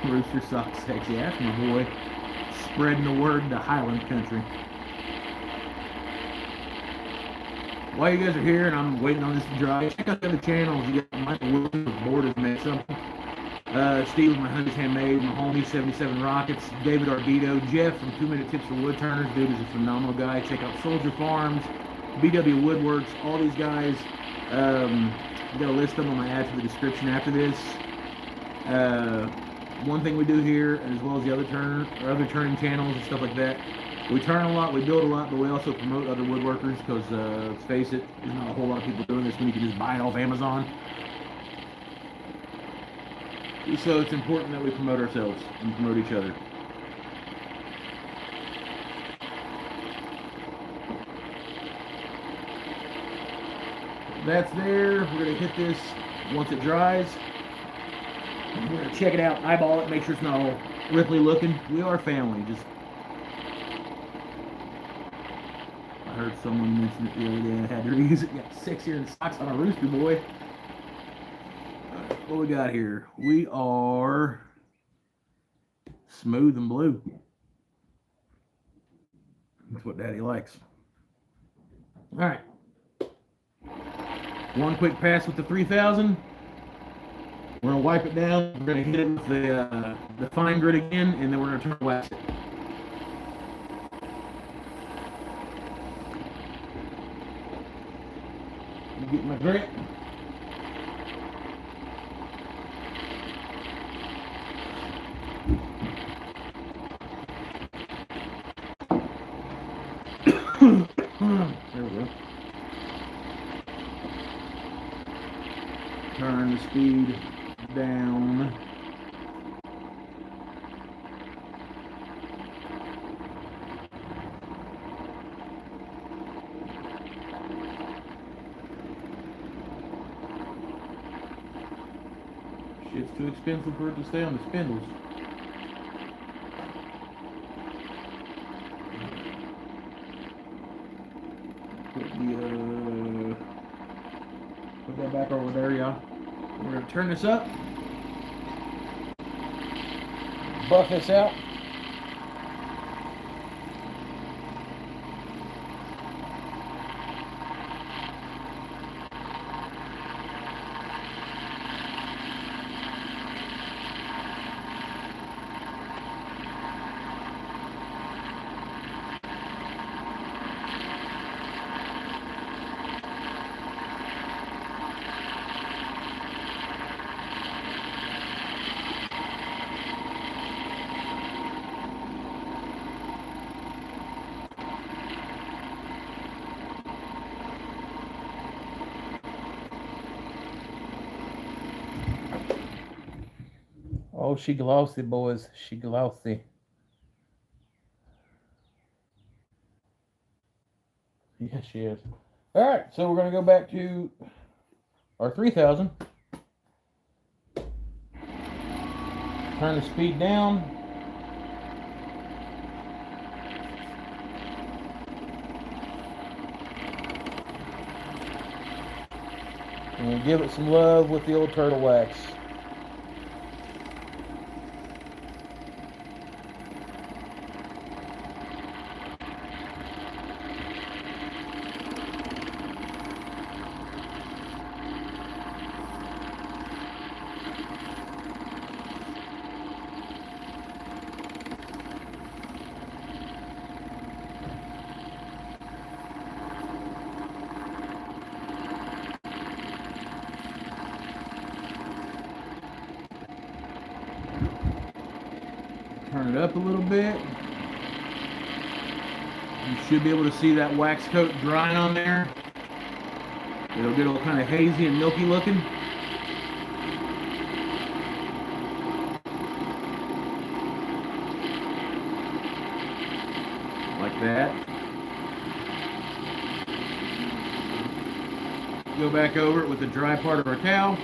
Rooster Sock Sexy, that's my boy, spreading the word to Highland Country. While you guys are here and I'm waiting on this to dry, check out the other channels. You got Michael Williams with Board has made something. Steve with My Honey's Handmade, my homie 77 Rockets, David Ardito, Jeff from 2 Minute Tips for Woodturners. Dude is a phenomenal guy. Check out Soldier Farms, BW Woodworks, all these guys. I'm going to list them on my ads in the description after this. One thing we do here, as well as the other turning channels and stuff like that, we turn a lot, we build a lot, but we also promote other woodworkers because, let's face it, there's not a whole lot of people doing this when you can just buy it off Amazon. So it's important that we promote ourselves and promote each other. That's there. We're going to hit this once it dries. We're going to check it out, eyeball it, make sure it's not all Ripley looking. We are family. Just I heard someone mention it the other day. I had to reuse it. Got 6 years in socks on a rooster boy. What we got here? We are smooth and blue. That's what Daddy likes. All right. One quick pass with the 3000. We're gonna wipe it down. We're gonna hit it with the fine grit again, and then we're gonna turn wax it. Get my grit. There we go. Turn the speed down. Shit's too expensive for it to stay on the spindles. Put that back over there, y'all. We're going to turn this up. Buff this out. Oh, she glossy, boys. She glossy. Yes, she is. All right, so we're going to go back to our 3000. Turn the speed down. And we'll give it some love with the old turtle wax. Turn it up a little bit. You should be able to see that wax coat drying on there. It'll get all kind of hazy and milky looking. Like that. Go back over it with the dry part of our towel.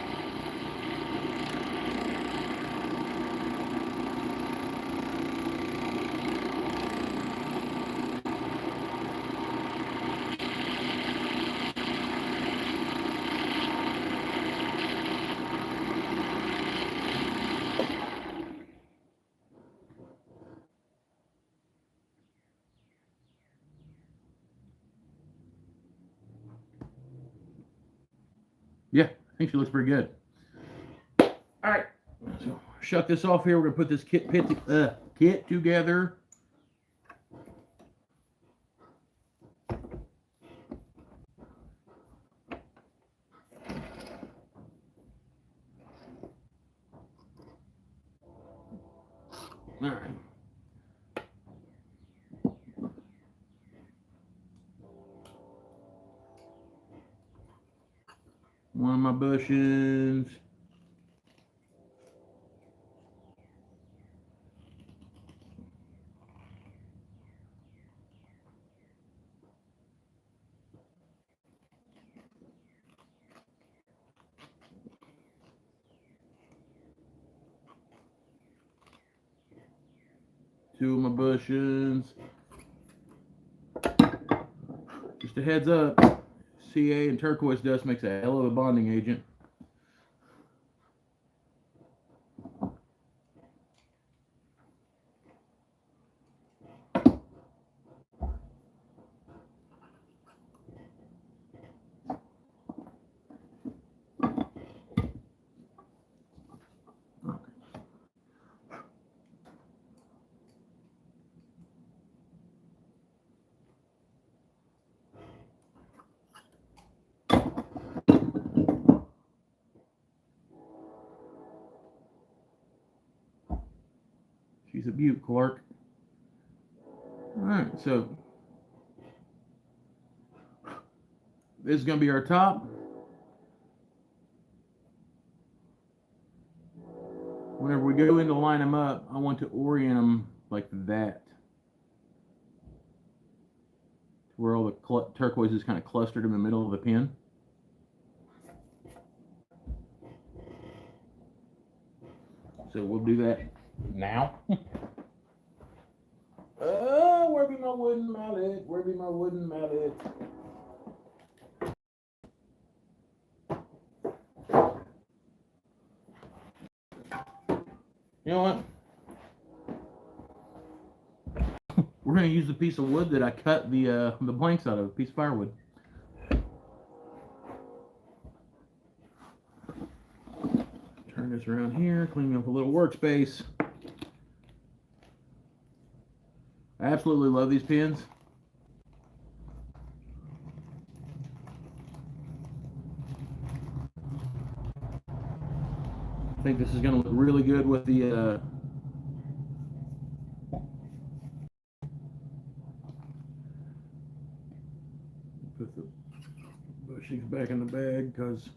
Yeah, I think she looks pretty good. All right, so shuck this off here. We're gonna put this kit together. All right. One of my bushings. Two of my bushings. Just a heads up, CA and turquoise dust makes a hell of a bonding agent. She's a beaut, Clark. Alright, so this is going to be our top. Whenever we go in to line them up, I want to orient them like that. Where all the turquoise is kind of clustered in the middle of the pin. So we'll do that now. Where be my wooden mallet? Where be my wooden mallet? You know what? We're going to use the piece of wood that I cut the blanks out of, a piece of firewood. Turn this around here, clean up a little workspace. I absolutely love these pins. I think this is going to look really good with the put the bushings back in the bag because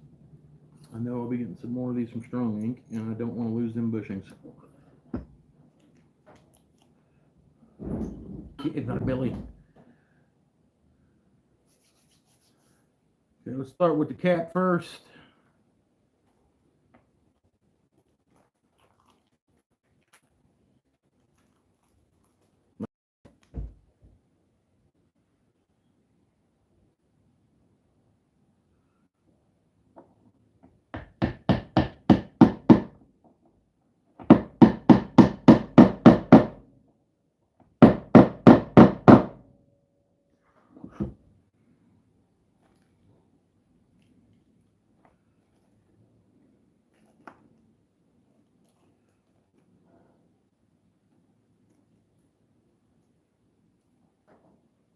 I know I'll be getting some more of these from Strong Ink and I don't want to lose them bushings. Get my belly. Okay, let's start with the cap first.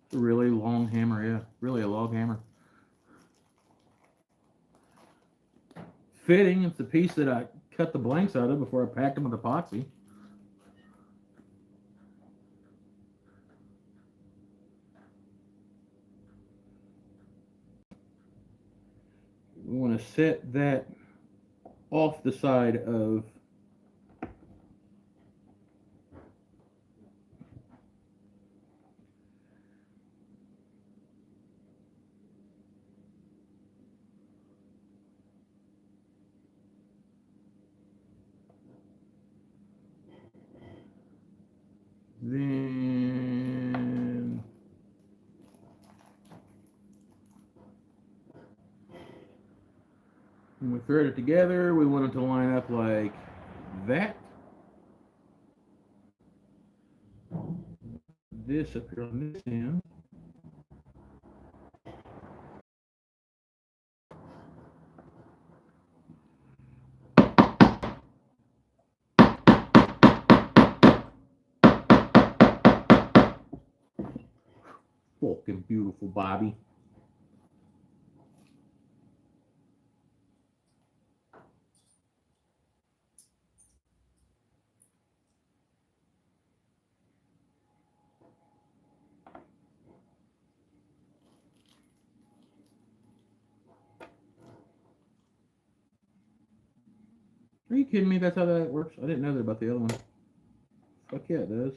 It's a really long hammer, yeah. Really a log hammer. Fitting, it's the piece that I cut the blanks out of before I packed them with epoxy. We want to set that off the side of then when we thread it together, we want it to line up like that. This up here on this end. Fucking beautiful, Bobby. Are you kidding me? That's how that works? I didn't know that about the other one. Fuck yeah, it does.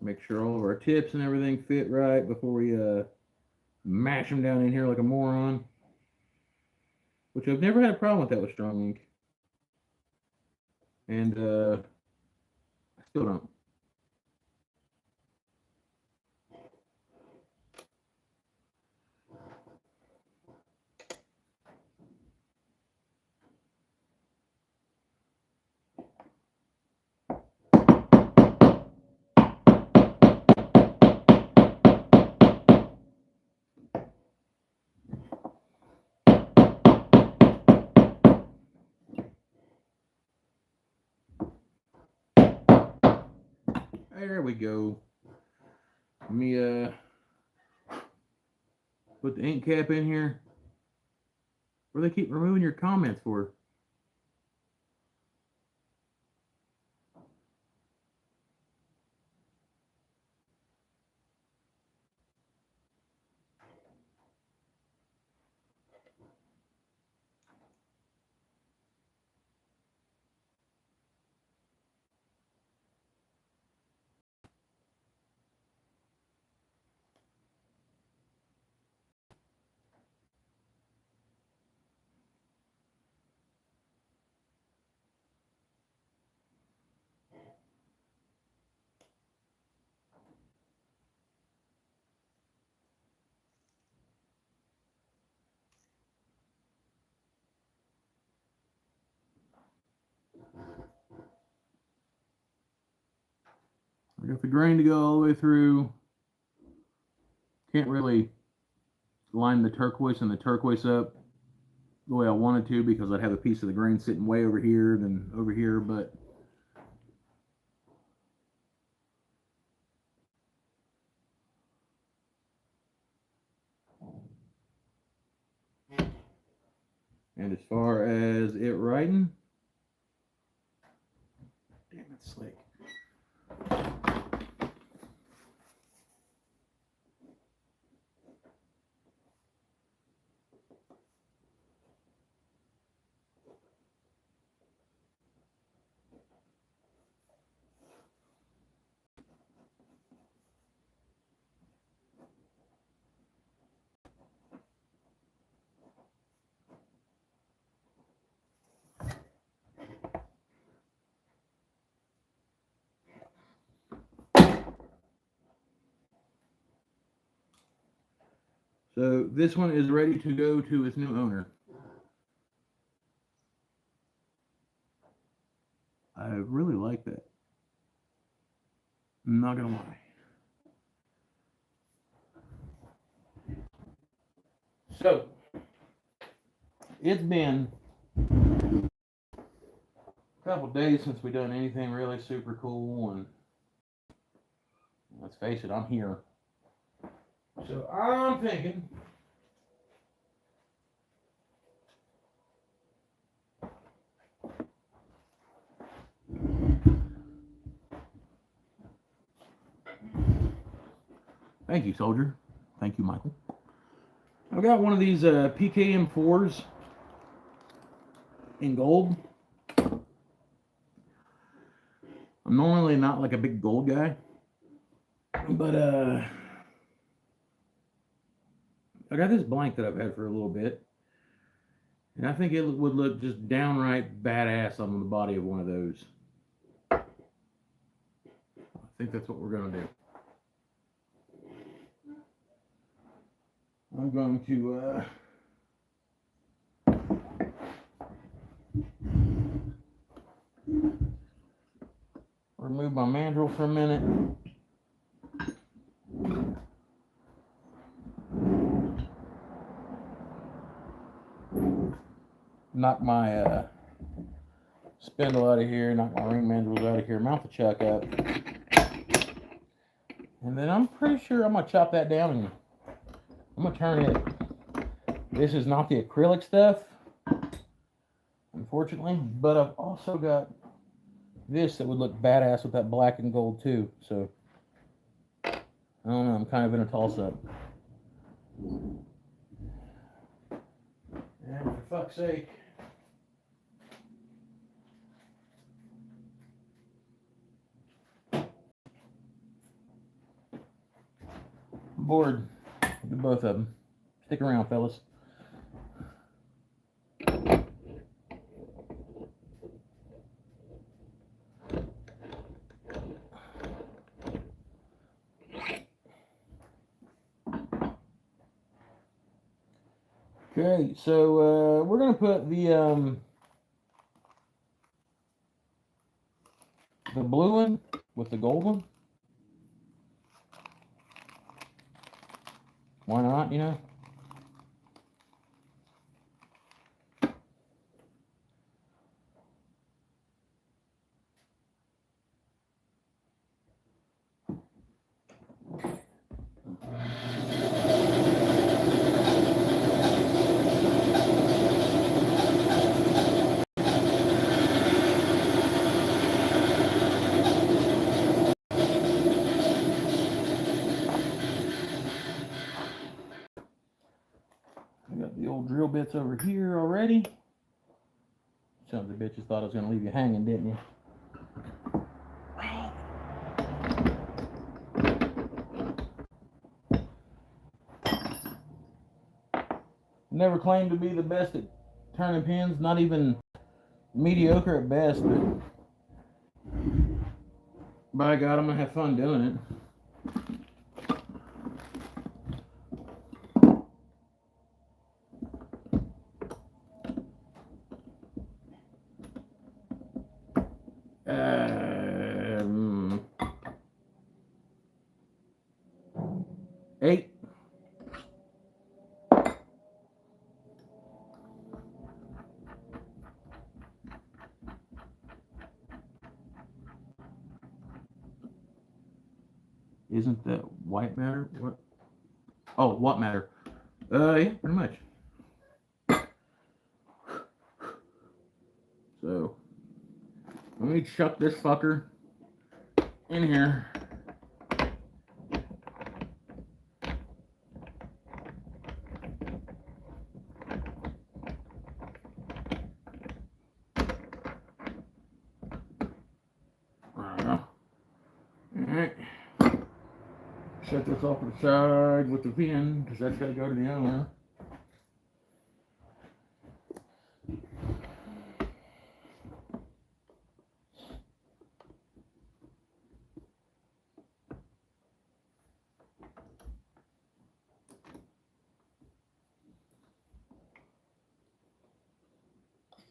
Make sure all of our tips and everything fit right before we mash them down in here like a moron. Which I've never had a problem with that with strong ink. And I still don't. There we go. Let me put the ink cap in here. What do they keep removing your comments for? I got the grain to go all the way through. Can't really line the turquoise and the turquoise up the way I wanted to because I'd have a piece of the grain sitting way over here than over here, but and as far as it writing, damn, it's slick. So this one is ready to go to its new owner. I really like that. I'm not gonna lie. So it's been a couple days since we done anything really super cool, and let's face it, I'm here. So I'm thinking thank you, soldier. Thank you, Michael. I've got one of these PKM4s in gold. I'm normally not like a big gold guy, but I got this blank that I've had for a little bit, and I think it would look just downright badass on the body of one of those. I think that's what we're gonna do. I'm going to remove my mandrel for a minute. Knock my spindle out of here, knock my ring mandrels out of here, mount the chuck up. And then I'm pretty sure I'm going to chop that down and I'm going to turn it. This is not the acrylic stuff, unfortunately, but I've also got this that would look badass with that black and gold too. So, I don't know, I'm kind of in a toss-up. And for fuck's sake, I'm bored. Do both of them. Stick around, fellas. Okay, so we're gonna put the blue one with the gold one. Why not, you know? I got the old drill bits over here already. Some of the bitches thought I was going to leave you hanging, didn't you? Never claimed to be the best at turning pins, not even mediocre at best, but by God, I'm going to have fun doing it. Eight. Isn't that white matter? What? Oh, what matter? Yeah, pretty much. So, let me chuck this fucker in here. Alright. Set this off to the side with the pin, because that's got to go to the owner.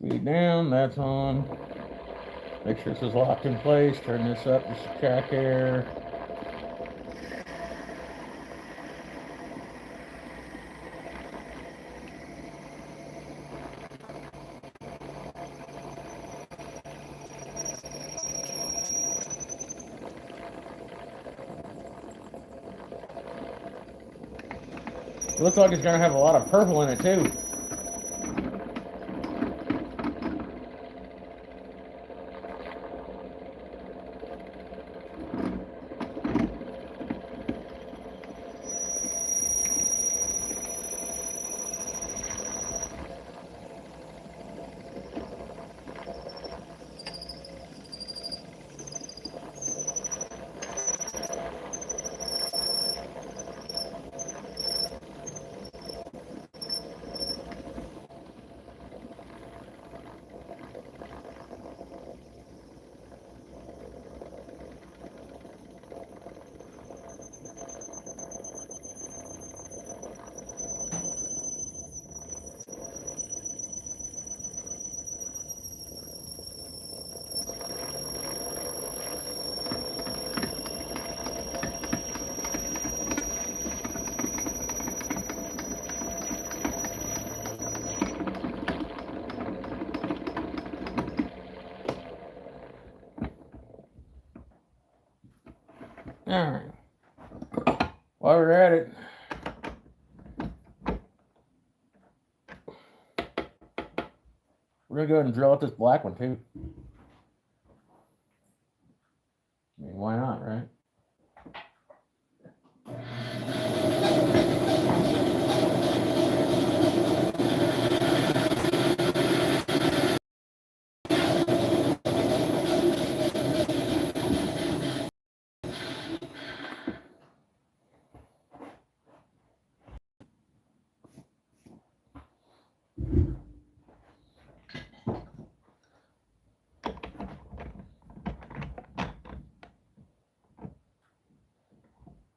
Feed down, that's on. Make sure this is locked in place. Turn this up just to check air. looks like it's going to have a lot of purple in it too. Alright. While we're at it, we're going to go ahead and drill out this black one too. I mean, why not, right?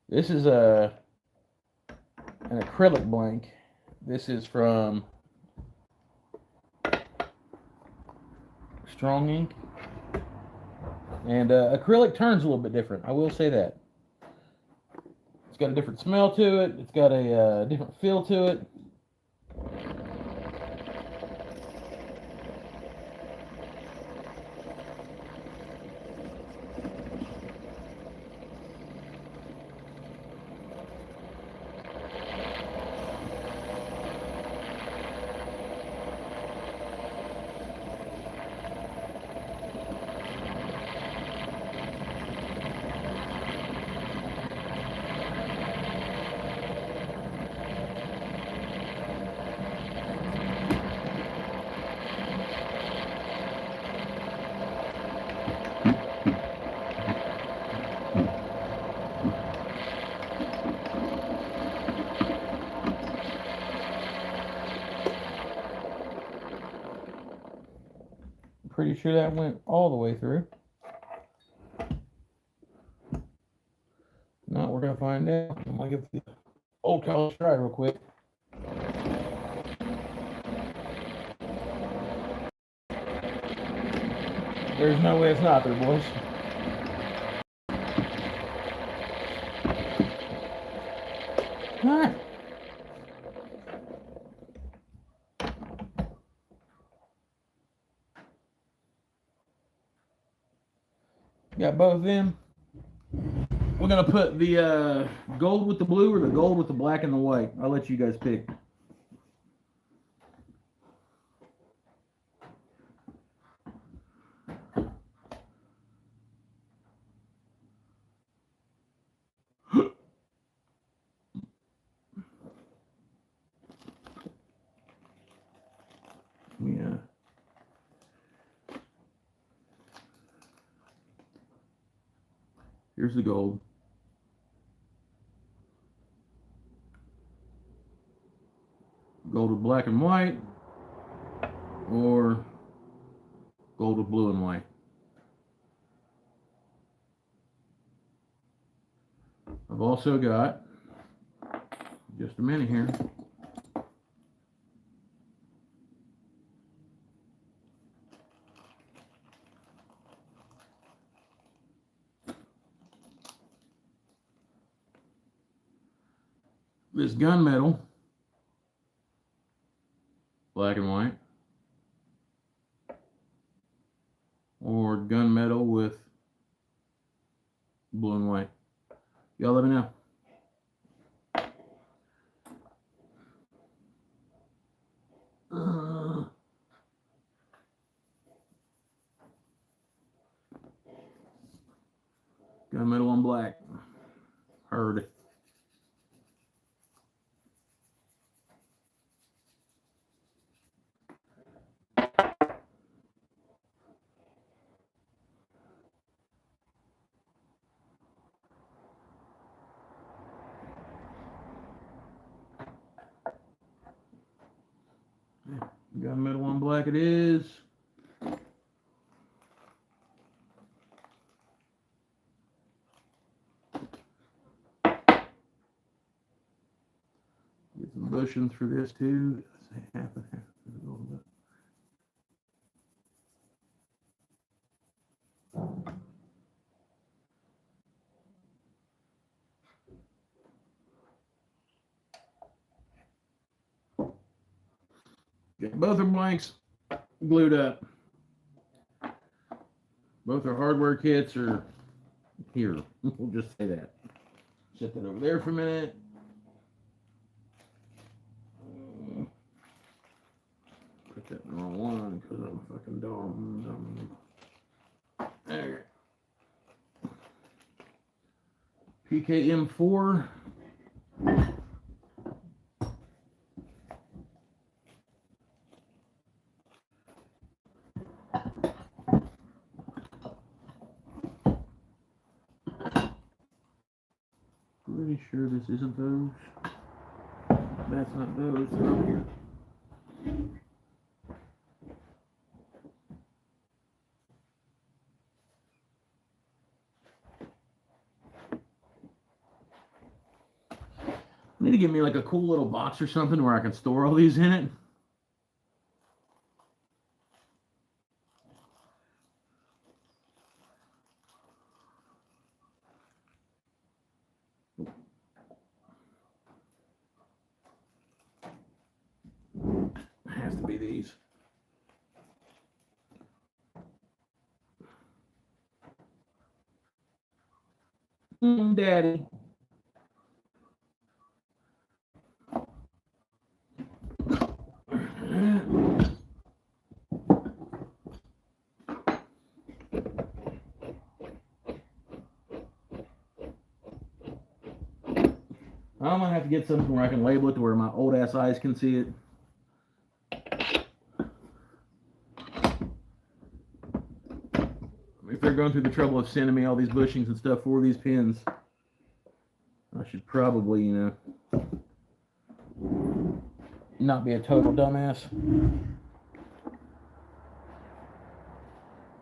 This is an acrylic blank. This is from Strong Ink. And acrylic turns a little bit different. I will say that. It's got a different smell to it. It's got a different feel to it. Pretty sure that went all the way through. No, we're gonna find out. I'm gonna give the old college try real quick. There's no way it's not there, boys. All right. Got both of them. We're gonna put the gold with the blue or the gold with the black and the white. I'll let you guys pick. Yeah. Here's the gold. Gold with black and white, or gold with blue and white. I've also got, just a minute here, this gunmetal, black and white, or gunmetal with blue and white. Y'all let me know. Gunmetal on black. Heard. Gunmetal on black it is. Get some bushings for this too. Half and half. Get both are blanks glued up. Both our hardware kits are here. We'll just say that. Set that over there for a minute. Put that in the wrong one because I'm fucking dumb. There. PKM4. Pretty sure this isn't those. That's not those. They're over here. I need to get me like a cool little box or something where I can store all these in it. It has to be these. Daddy. I'm gonna have to get something where I can label it to where my old ass eyes can see it. If they're going through the trouble of sending me all these bushings and stuff for these pins, I should probably, you know, not be a total dumbass.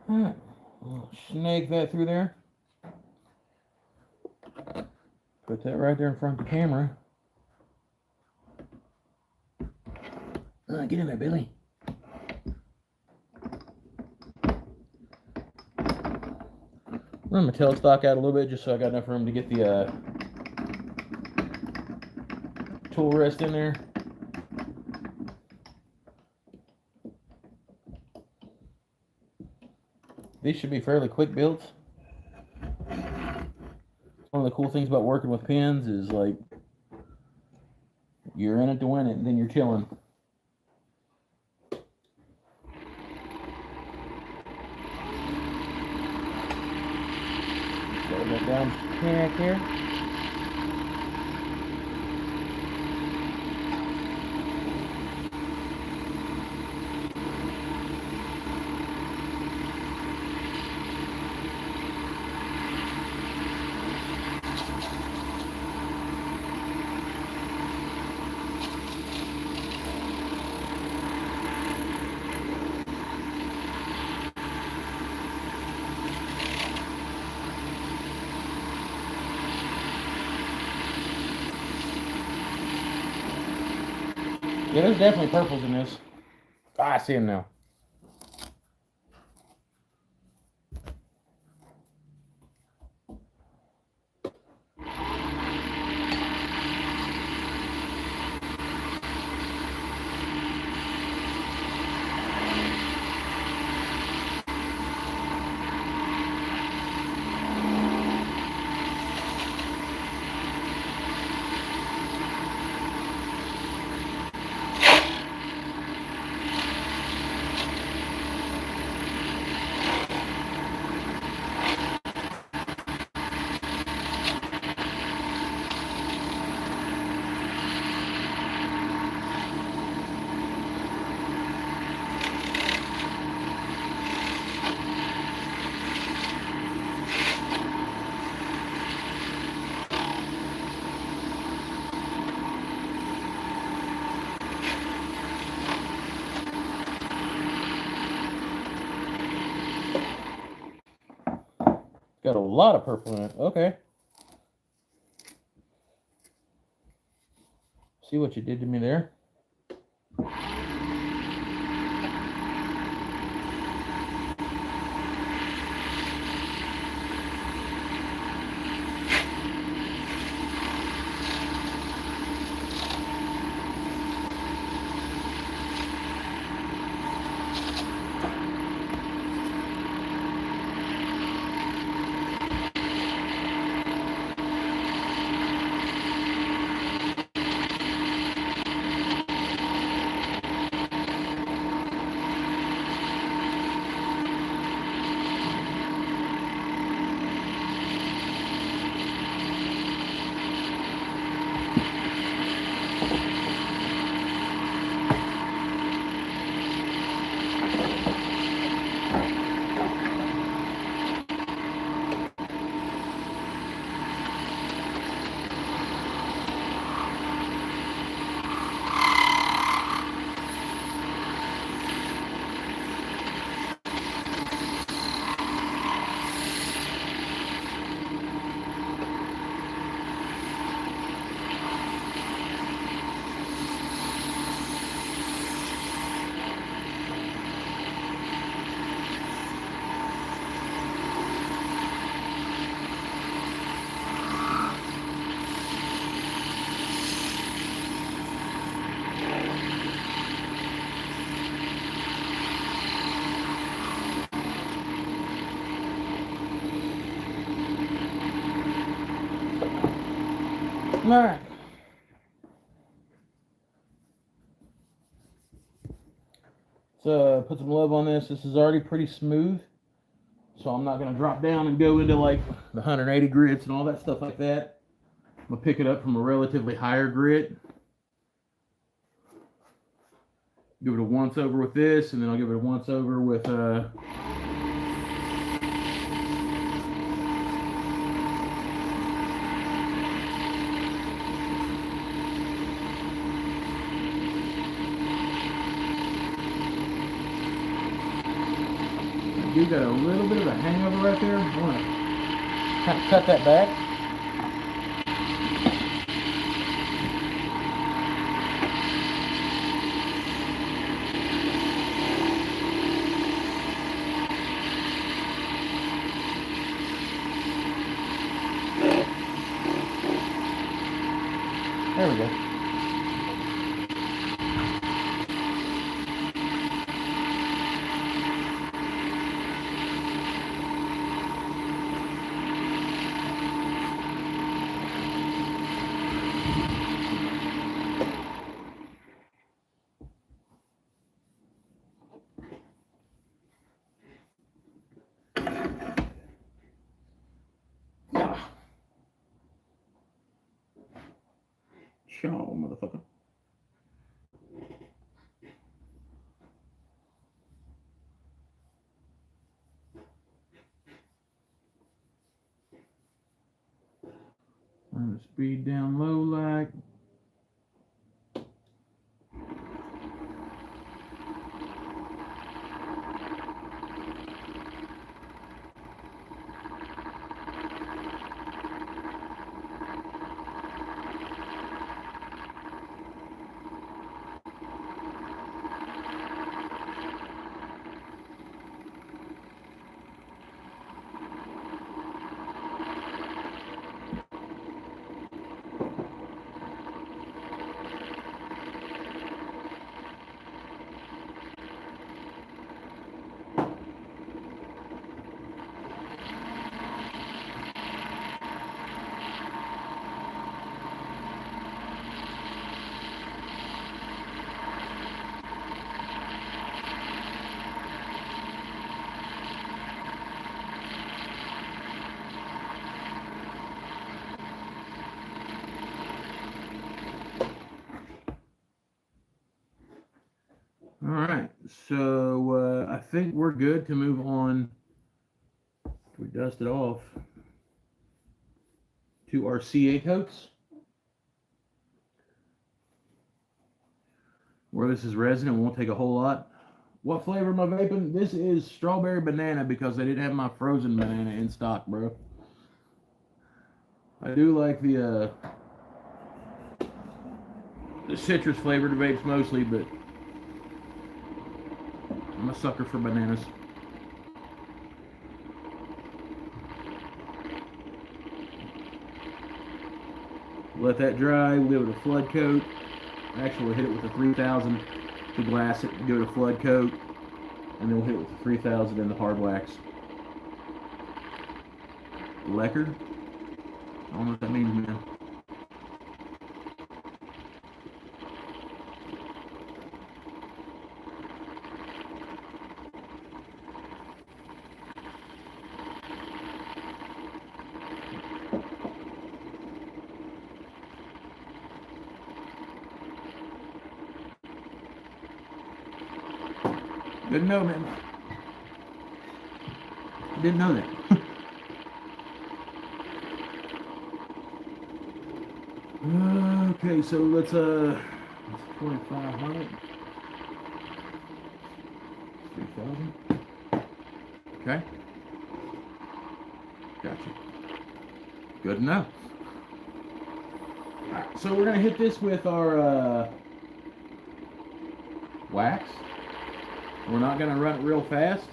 Alright, I'll snake that through there. Put that right there in front of the camera. Get in there, Billy. Run my tailstock out a little bit just so I got enough room to get the tool rest in there. These should be fairly quick builds. One of the cool things about working with pins is like you're in it to win it and then you're chilling. Slow that down back here. Yeah, there's definitely purples in this. Ah, I see them now. Got a lot of purple in it. Okay. See what you did to me there? All right. So put some love on this. This is already pretty smooth, so I'm not going to drop down and go into like the 180 grits and all that stuff like that. I'm going to pick it up from a relatively higher grit. Give it a once over with this, and then I'll give it a once over with you got a little bit of a hangover right there. I want to kind of cut that back. There we go. Show, motherfucker. Turn the speed down low like. All right, so I think we're good to move on. We dust it off to our CA coats, where this is resin. It won't take a whole lot. What flavor am I vaping? This is strawberry banana because they didn't have my frozen banana in stock, bro. I do like the citrus flavored vapes mostly, but I'm a sucker for bananas. Let that dry. We'll give it a flood coat. Actually, we'll hit it with a 3000 to glass it, give it a flood coat, and then we'll hit it with the 3000 in the hard wax. Lecker? I don't know what that means, man. Didn't know, man. Didn't know that. Okay, so let's 2500. 3000. Okay. Gotcha. Good enough. Alright, so we're gonna hit this with our wax. We're not going to run it real fast.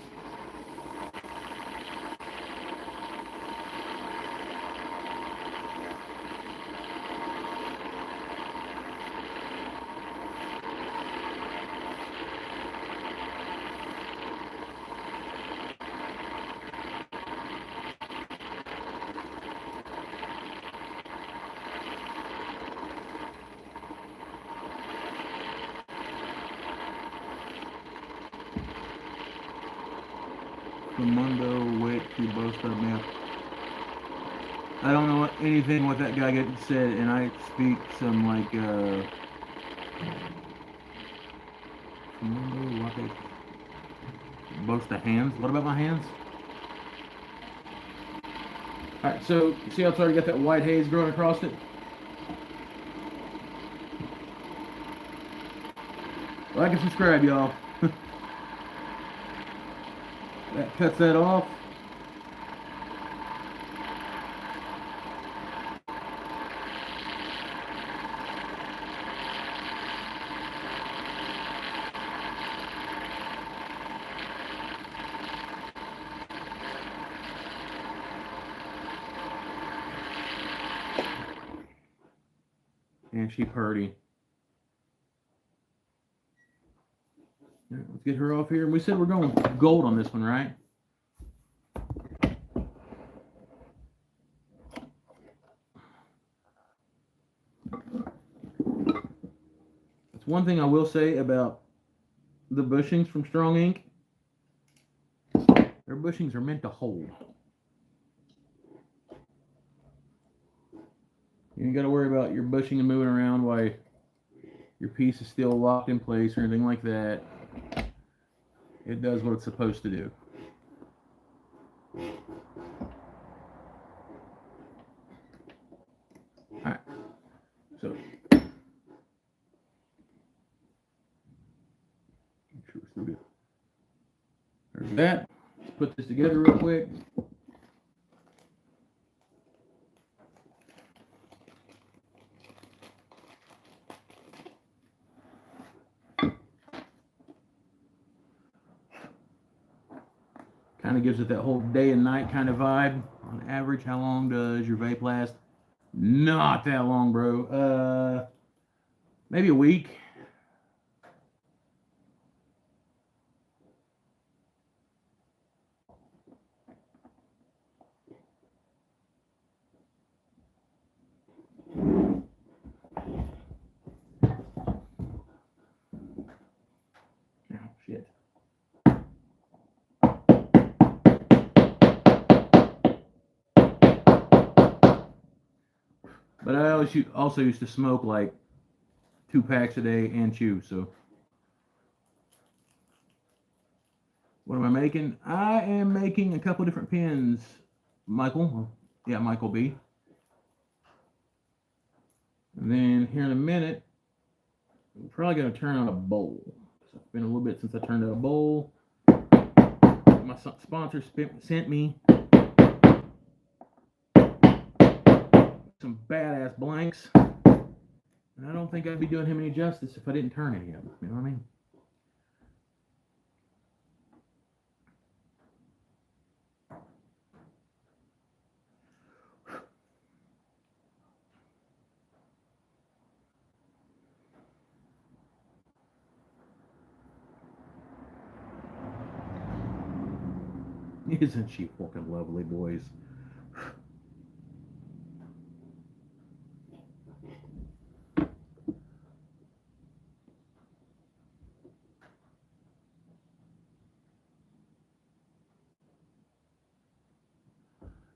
Mundo, wait, you both up now. I don't know anything what that guy said, and I speak some like Mundo, what they boast the hands. What about my hands? All right, so see how it's already got that white haze growing across it. Like and subscribe, y'all. That cuts that off. And she purdy. Right, let's get her off here. We said we're going gold on this one, right? That's one thing I will say about the bushings from Strong Ink. Their bushings are meant to hold. You ain't got to worry about your bushing and moving around while your piece is still locked in place or anything like that. It does what it's supposed to do. Alright, so make sure we're still good. There's that. Let's put this together real quick. Kind of gives it that whole day and night kind of vibe. On average, how long does your vape last? Not that long, bro. Maybe a week. Oh, shit. But I also used to smoke like 2 packs a day and chew, so. What am I making? I am making a couple different pins, Michael. Yeah, Michael B. And then here in a minute, I'm probably going to turn on a bowl. So it's been a little bit since I turned out a bowl. My sponsor sent me some badass blanks. And I don't think I'd be doing him any justice if I didn't turn any of them. You know what I mean? Isn't she fucking lovely, boys?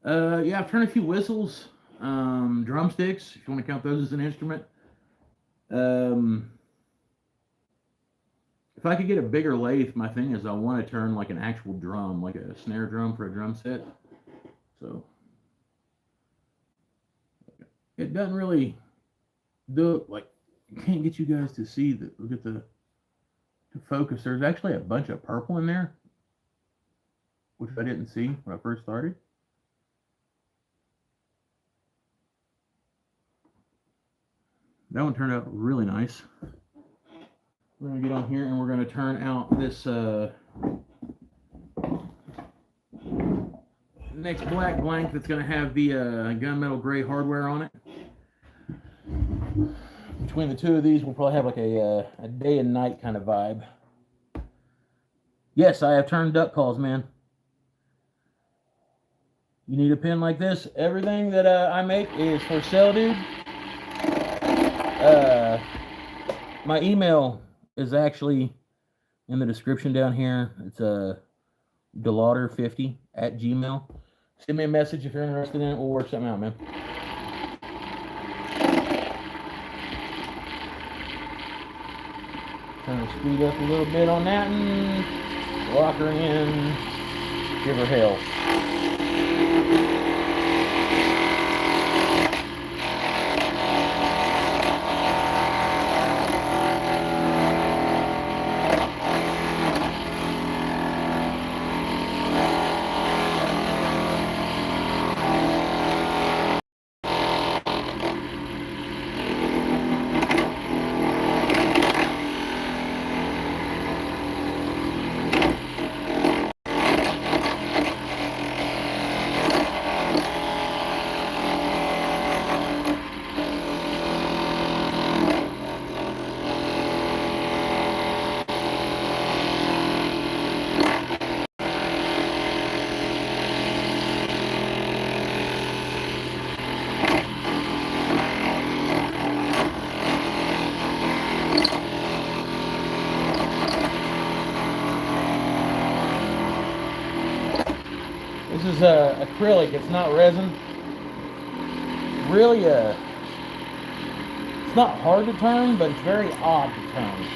Yeah, I've turned a few whistles, drumsticks, if you want to count those as an instrument. If I could get a bigger lathe, my thing is I want to turn like an actual drum, like a snare drum for a drum set. So it doesn't really do, like, can't get you guys to see the, look at the focus. There's actually a bunch of purple in there, which I didn't see when I first started. That one turned out really nice. We're going to get on here and we're going to turn out this next black blank that's going to have the gunmetal gray hardware on it. Between the two of these, we'll probably have like a day and night kind of vibe. Yes, I have turned duck calls, man. You need a pin like this? Everything that I make is for sale, dude. My email is actually in the description down here. It's delauder50@gmail. Send me a message if you're interested in it. We'll work something out, man. Trying to speed up a little bit on that and lock her in. Give her hell. This is acrylic, it's not resin. Really, it's not hard to turn, but it's very odd to turn.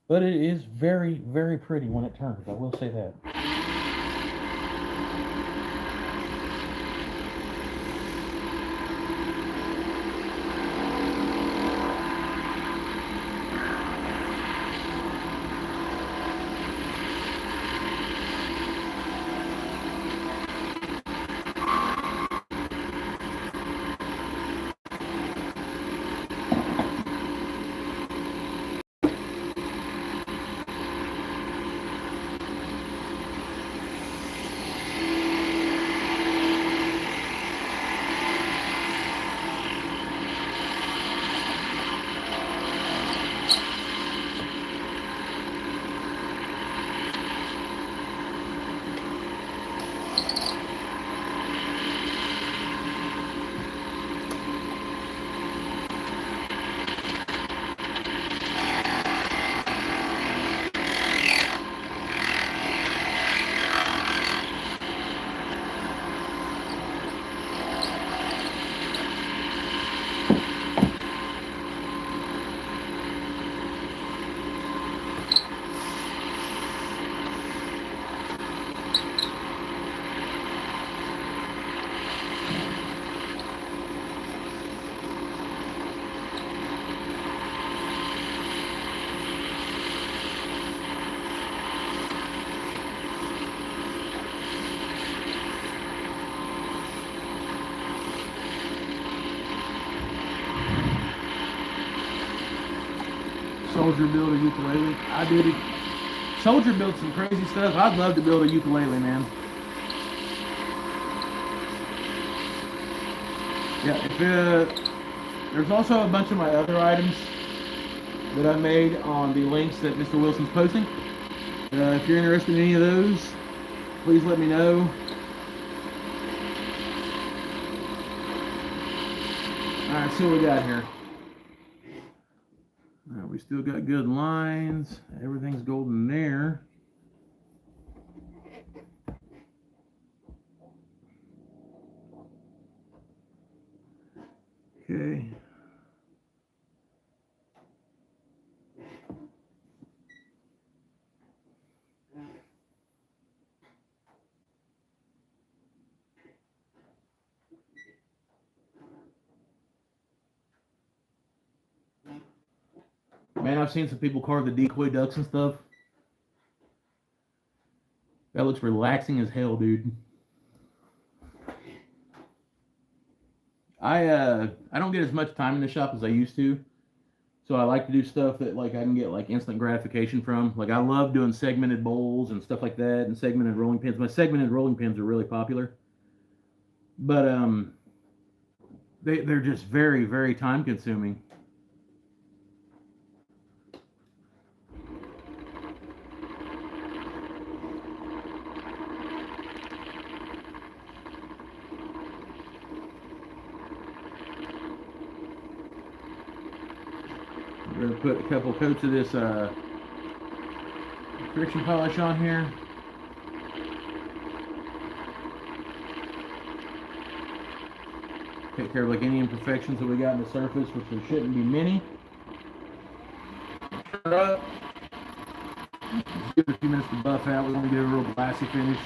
But it is very, very pretty when it turns. I will say that. soldier build a ukulele. I did it. Soldier built some crazy stuff. I'd love to build a ukulele, man. Yeah, there's also a bunch of my other items that I made on the links that Mr. Wilson's posting. If you're interested in any of those, please let me know. Alright, see what we got here. Alright, we still got good lines. Everything's golden there. Okay. Man, I've seen some people carve the decoy ducks and stuff. That looks relaxing as hell, dude. I don't get as much time in the shop as I used to. So I like to do stuff that like I can get like instant gratification from. Like I love doing segmented bowls and stuff like that, and segmented rolling pins. My segmented rolling pins are really popular. But they're just very, very time consuming. We're going to put a couple coats of this friction polish on here. Take care of like any imperfections that we got in the surface, which there shouldn't be many. Turn it up. Give it a few minutes to buff out. We want to get a real glassy finish.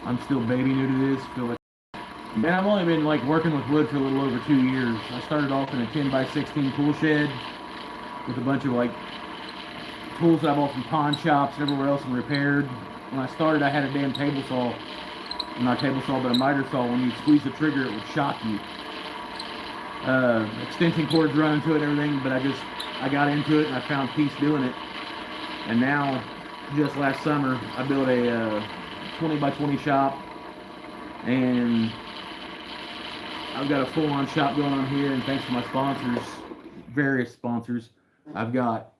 I'm still baby new to this. Feel like, man, I've only been like working with wood for a little over 2 years. I started off in a 10x16 tool shed with a bunch of like tools that I bought from pawn shops and everywhere else and repaired. When I started, I had a damn table saw. Not a table saw, but a miter saw. When you squeeze the trigger, it would shock you. Extension cords running to it and everything, but I got into it and I found peace doing it. And now, just last summer, I built a 20x20 shop, and I've got a full-on shop going on here, and thanks to my sponsors, various sponsors, I've got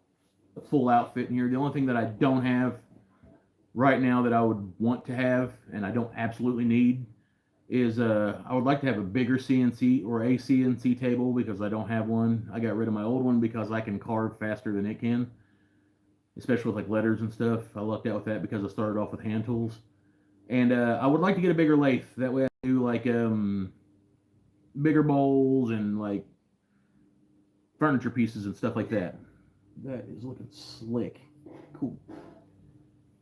a full outfit in here. The only thing that I don't have right now that I would want to have, and I don't absolutely need, is I would like to have a bigger CNC or a CNC table, because I don't have one. I got rid of my old one because I can carve faster than it can, especially with like letters and stuff. I lucked out with that because I started off with hand tools. And I would like to get a bigger lathe. That way I can do like bigger bowls and like furniture pieces and stuff like that. That is looking slick. Cool.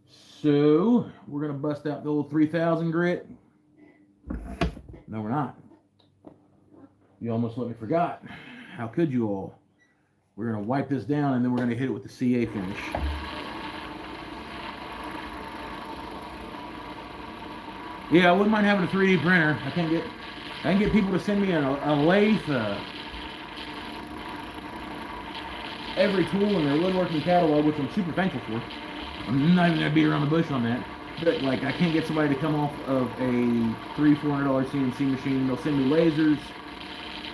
So we're gonna bust out the old 3000 grit. No, we're not. You almost let me forgot. How could you all? We're gonna wipe this down and then we're gonna hit it with the CA finish. Yeah, I wouldn't mind having a 3D printer. I can get people to send me a lathe, every tool in their woodworking catalog, which I'm super thankful for. I'm not even gonna beat around the bush on that. But like, I can't get somebody to come off of a $300-400 CNC machine. They'll send me lasers,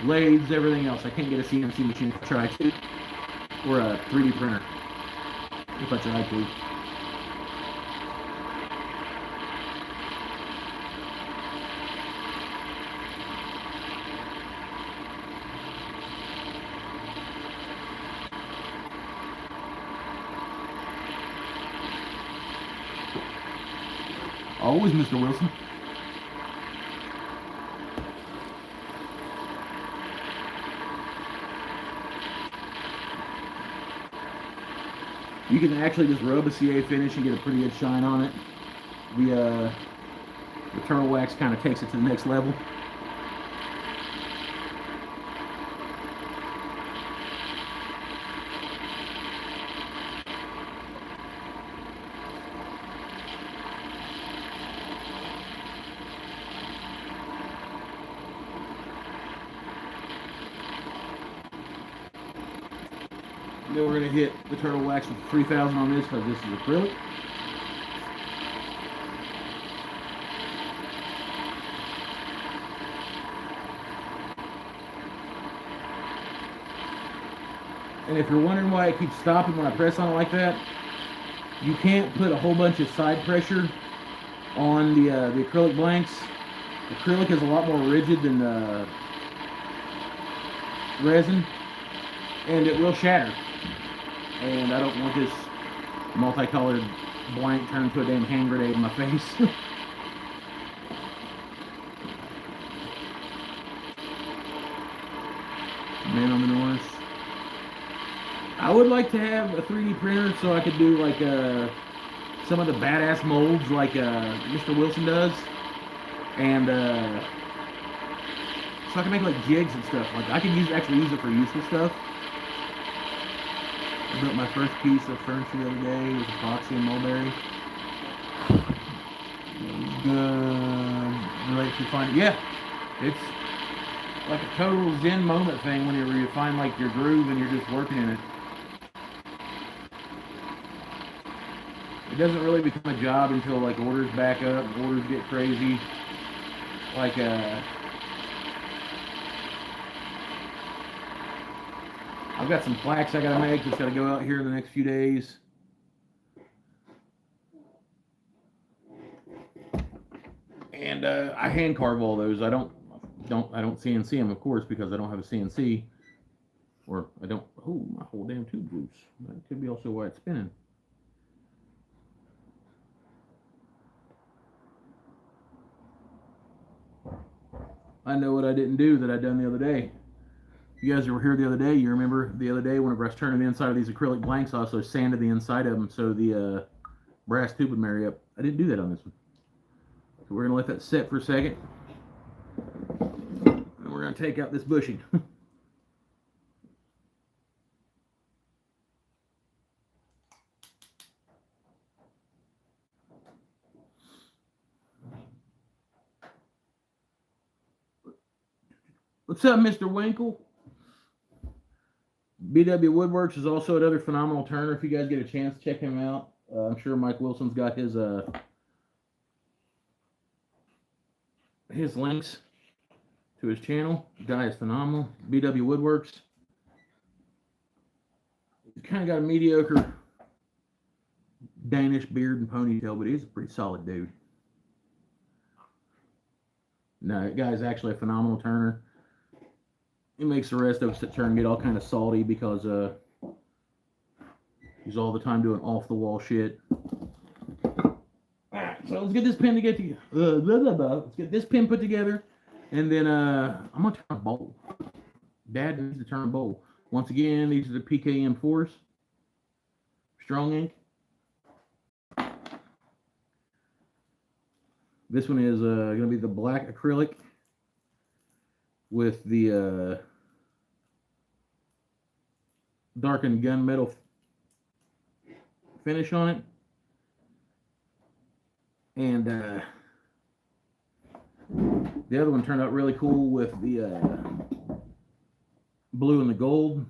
lathes, everything else. I can't get a CNC machine if I try to, or a 3D printer if I try to. Always, Mr. Wilson. You can actually just rub a CA finish and get a pretty good shine on it. The turtle wax kind of takes it to the next level. then we're going to hit the turtle wax with 3000 on this because this is acrylic. And if you're wondering why it keeps stopping when I press on it like that, you can't put a whole bunch of side pressure on the acrylic blanks. Acrylic is a lot more rigid than resin, and it will shatter. And I don't want this multicolored blank turned into a damn hand grenade in my face. Man on the Norse. I would like to have a 3D printer so I could do like some of the badass molds like Mr. Wilson does, and so I can make like jigs and stuff. Like I can actually use it for useful stuff. I built my first piece of furniture the other day with epoxy and mulberry. Good. Really, if you find it, yeah, it's like a total Zen moment thing whenever you find like your groove and you're just working in it. It doesn't really become a job until like orders back up, orders get crazy. Like I've got some plaques I gotta make that's gotta go out here in the next few days. And I hand carve all those. I don't CNC them, of course, because I don't have a CNC. Or I don't. Oh, my whole damn tube loose. That could be also why it's spinning. I know what I didn't do that I done the other day. You guys were here the other day. You remember the other day whenever I was turning the inside of these acrylic blanks, I also sanded the inside of them so the brass tube would marry up. I didn't do that on this one. So we're going to let that set for a second. And we're going to take out this bushing. What's up, Mr. Winkle? BW Woodworks is also another phenomenal turner. If you guys get a chance, check him out. I'm sure Mike Wilson's got his links to his channel. The guy is phenomenal. BW Woodworks. He's kind of got a mediocre Danish beard and ponytail, but he's a pretty solid dude. No, that guy's actually a phenomenal turner. He makes the rest of us that turn get all kind of salty because he's all the time doing off the wall shit. Alright, so let's get this pin together. Let's get this pin put together, and then I'm gonna turn a bowl. Dad needs to turn a bowl. Once again, these are the PKM 4s. Strong ink. This one is gonna be the black acrylic with the darkened gunmetal finish on it, and the other one turned out really cool with the blue and the gold.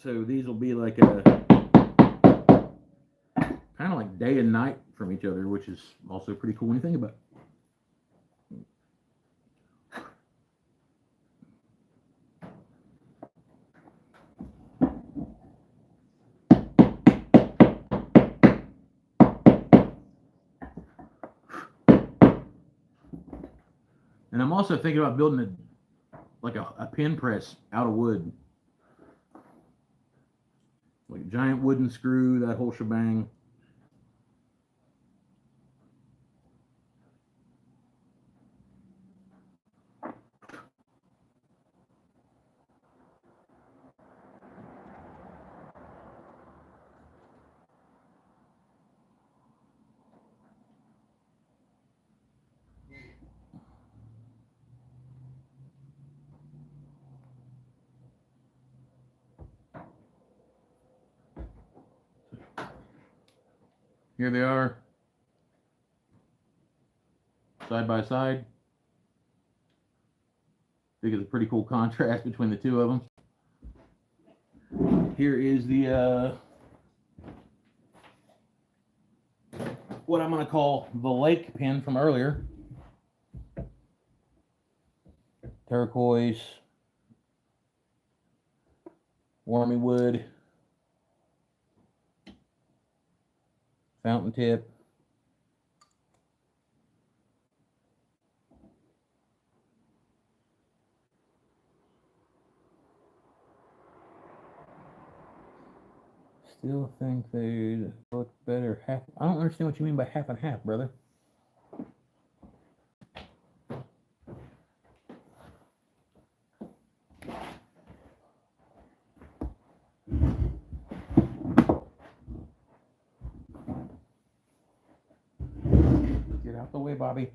So these will be like a kind of like day and night from each other, which is also pretty cool when you think about it. And I'm also thinking about building a pin press out of wood. Like a giant wooden screw, that whole shebang. Here they are, side by side. I think it's a pretty cool contrast between the two of them. Here is the what I'm going to call the lake pin from earlier. Turquoise, wormy wood, fountain tip. Still think they look better half. I don't understand what you mean by half and half, brother. Get out the way, Bobby.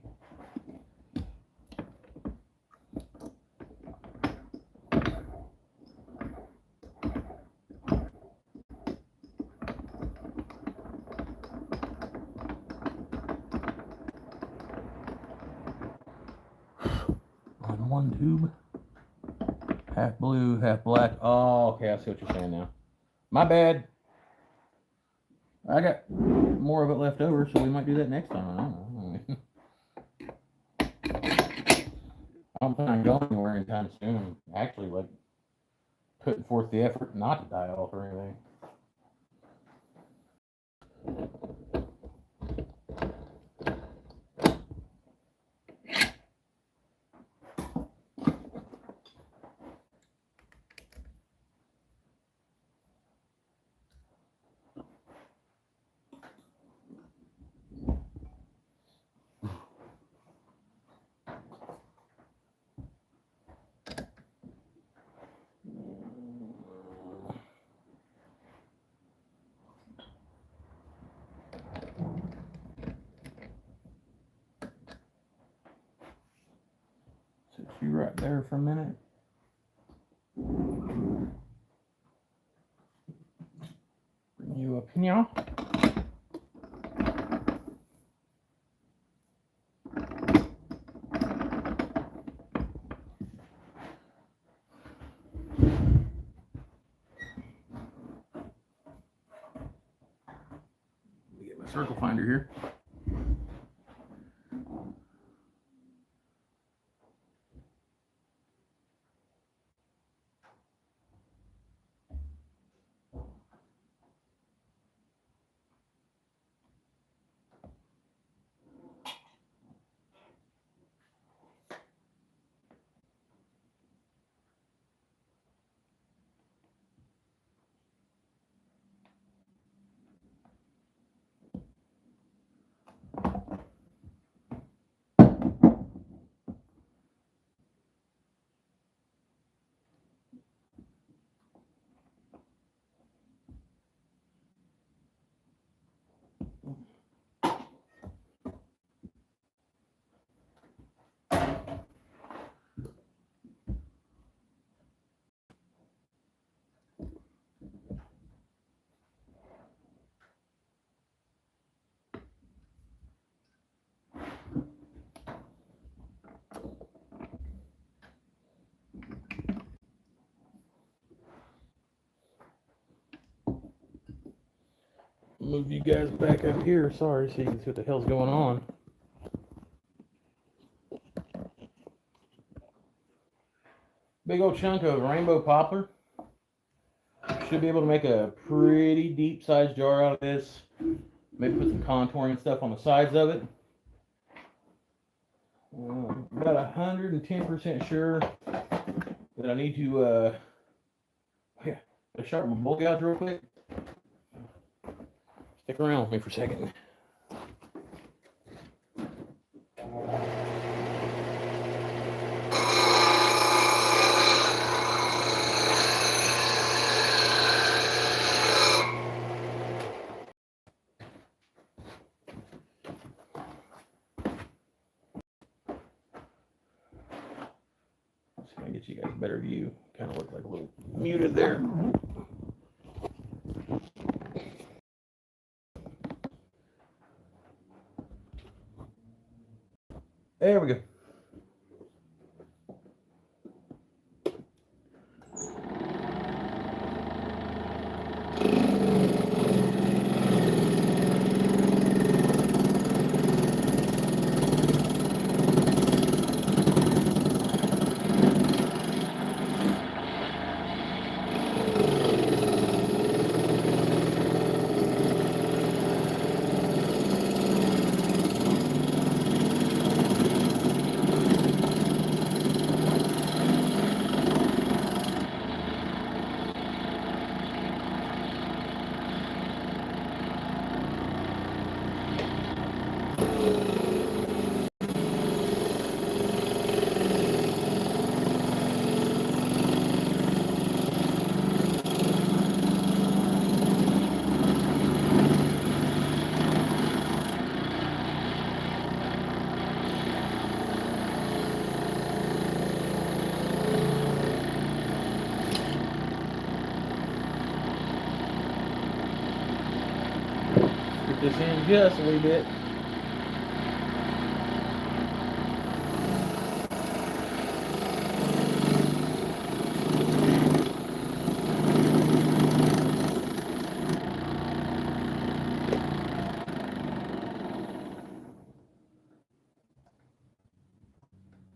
On one tube. Half blue, half black. Oh, okay, I see what you're saying now. My bad. I got more of it left over, so we might do that next time. I don't know. I don't plan on going anywhere anytime soon. Actually, like, putting forth the effort not to die off or anything. Sit you right there for a minute. Bring you up here. Get my circle finder here. Move you guys back up here, sorry, so you can see what the hell's going on. Big old chunk of rainbow poplar. Should be able to make a pretty deep sized jar out of this. Maybe put some contouring stuff on the sides of it. About 110% sure that I need to, yeah, sharpen my bolt gouge real quick. Stick around with me for a second. Just gonna get you guys a better view. Kind of look like a little muted there. There we go. this in just a little bit.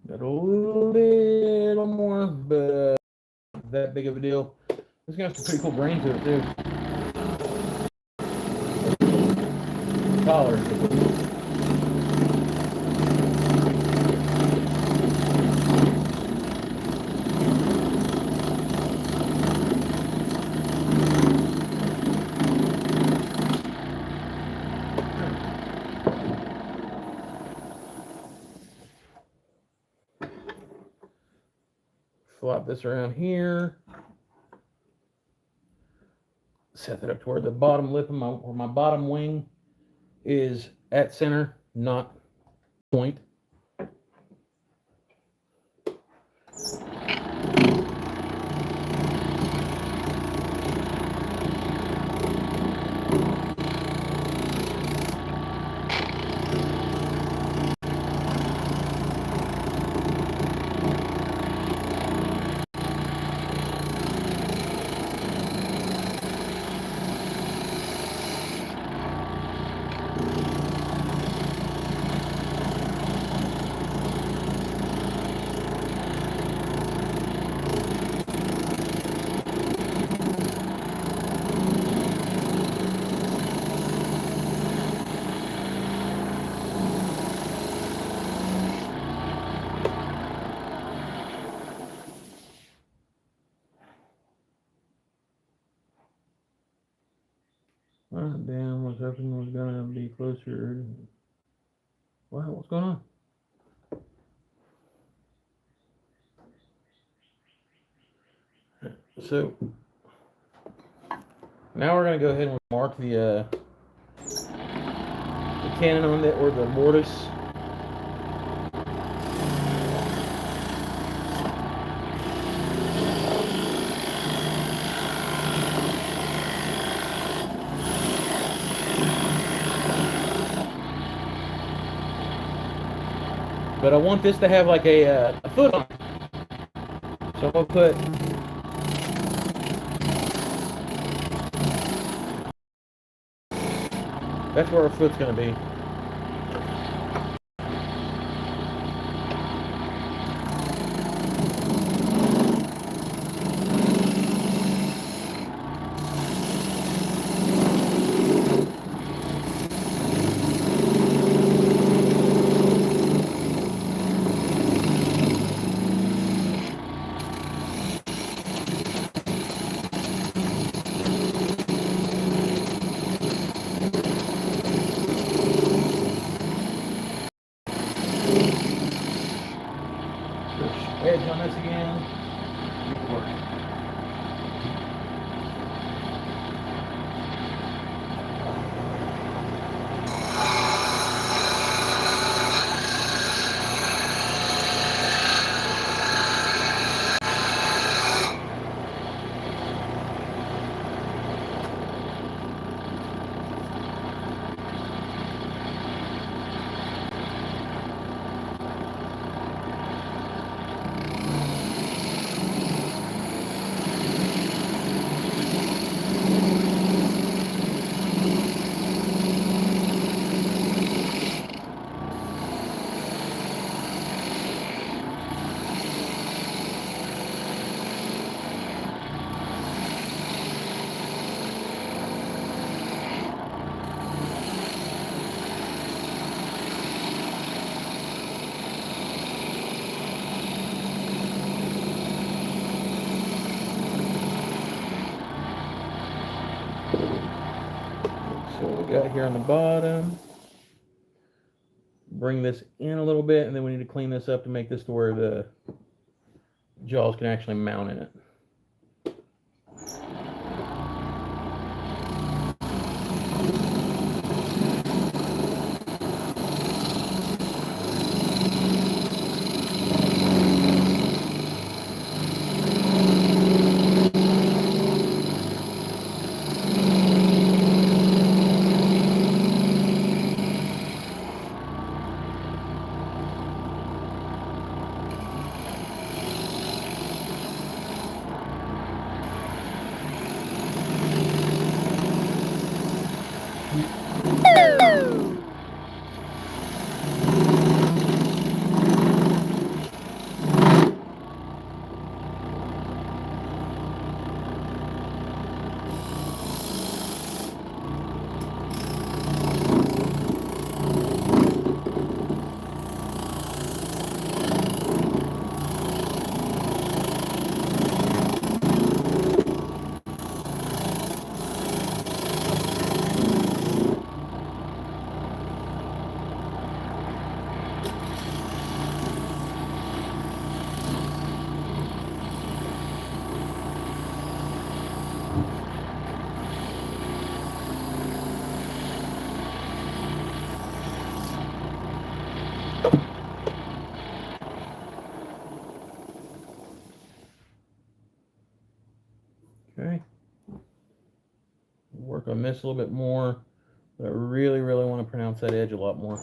Got a little more, but that big of a deal. It's got some pretty cool grain to it too. Collar. Flop this around here. Set that up to where the bottom lip of my bottom wing is at center, not point. Damn, was hoping was gonna be closer. Wow, what's going on? So now we're gonna go ahead and mark the cannon on it, or the mortise. But I want this to have like a foot on it. So I'm gonna put that's where our foot's gonna be. Edge on this again. So we got here on the bottom. Bring this in a little bit, and then we need to clean this up to make this to where the jaws can actually mount in it. Okay. Work on this a little bit more, but I really, really want to pronounce that edge a lot more.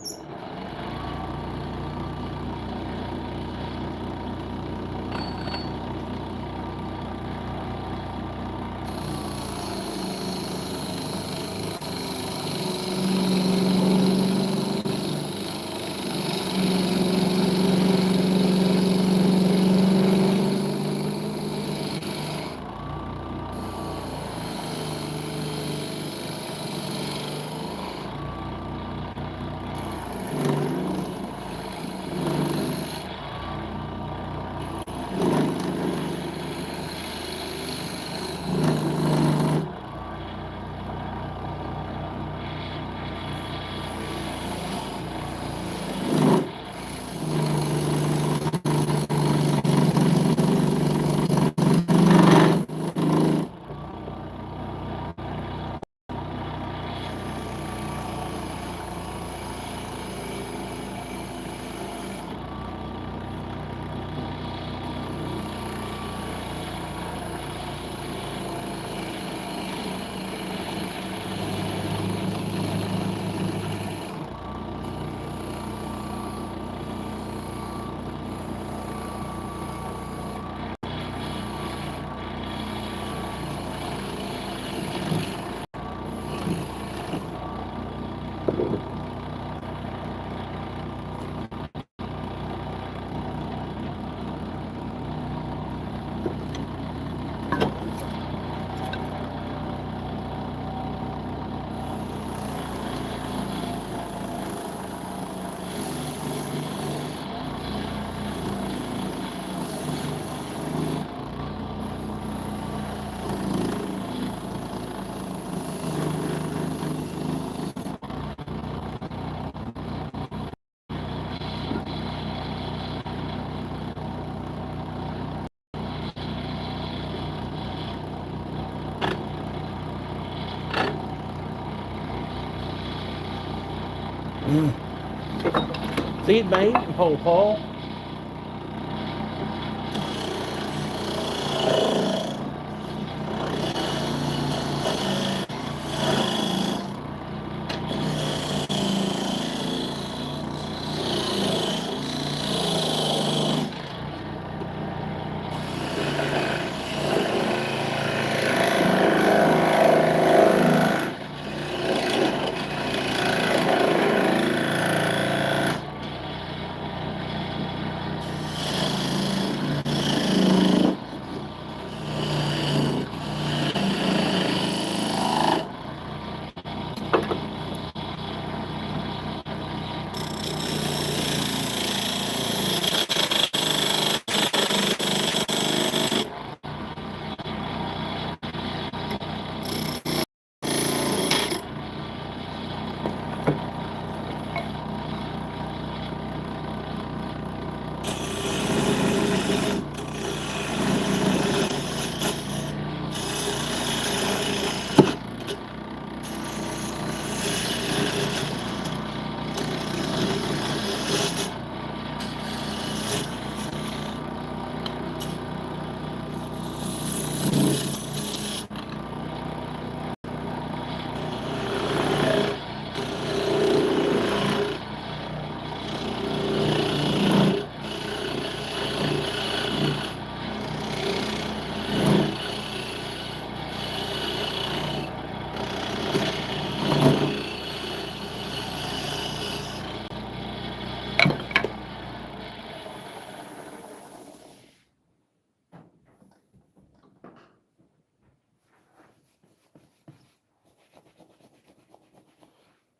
Seed bait and pole paw.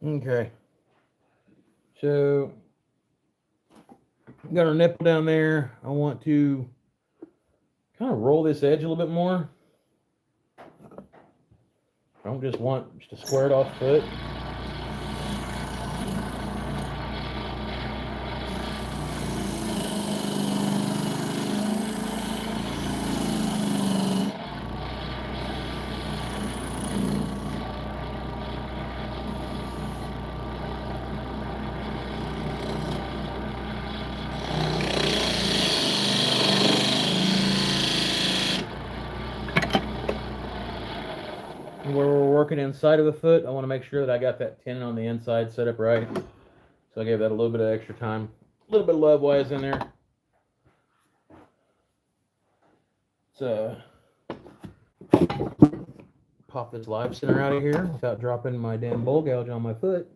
Okay. So got our nipple down there. I want to kind of roll this edge a little bit more. I don't just want just a squared off foot. working inside of the foot, I want to make sure that I got that tenon on the inside set up right. So I gave that a little bit of extra time. A little bit of love wise in there. Let's pop this live center out of here without dropping my damn bowl gouge on my foot.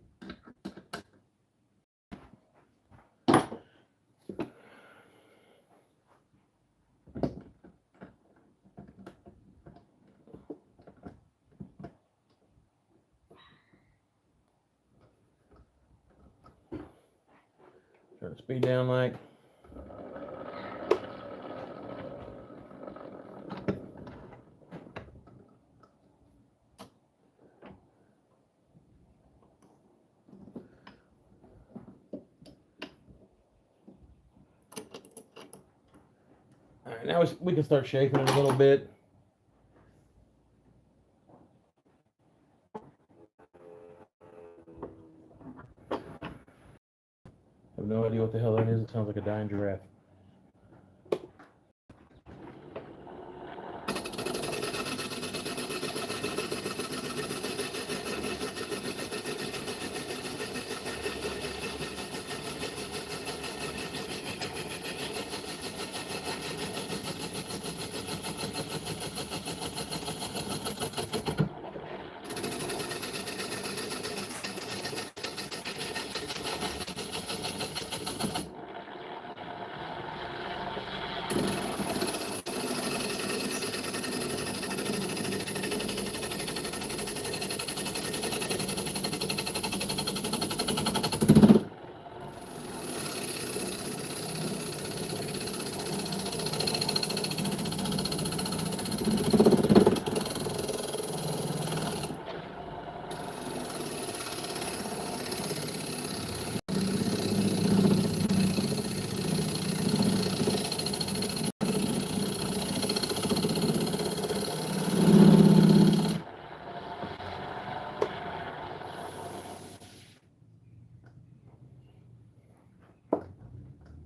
Turn the speed down like. All right, now we can start shaping it a little bit. I have no idea what the hell that is. It sounds like a dying giraffe.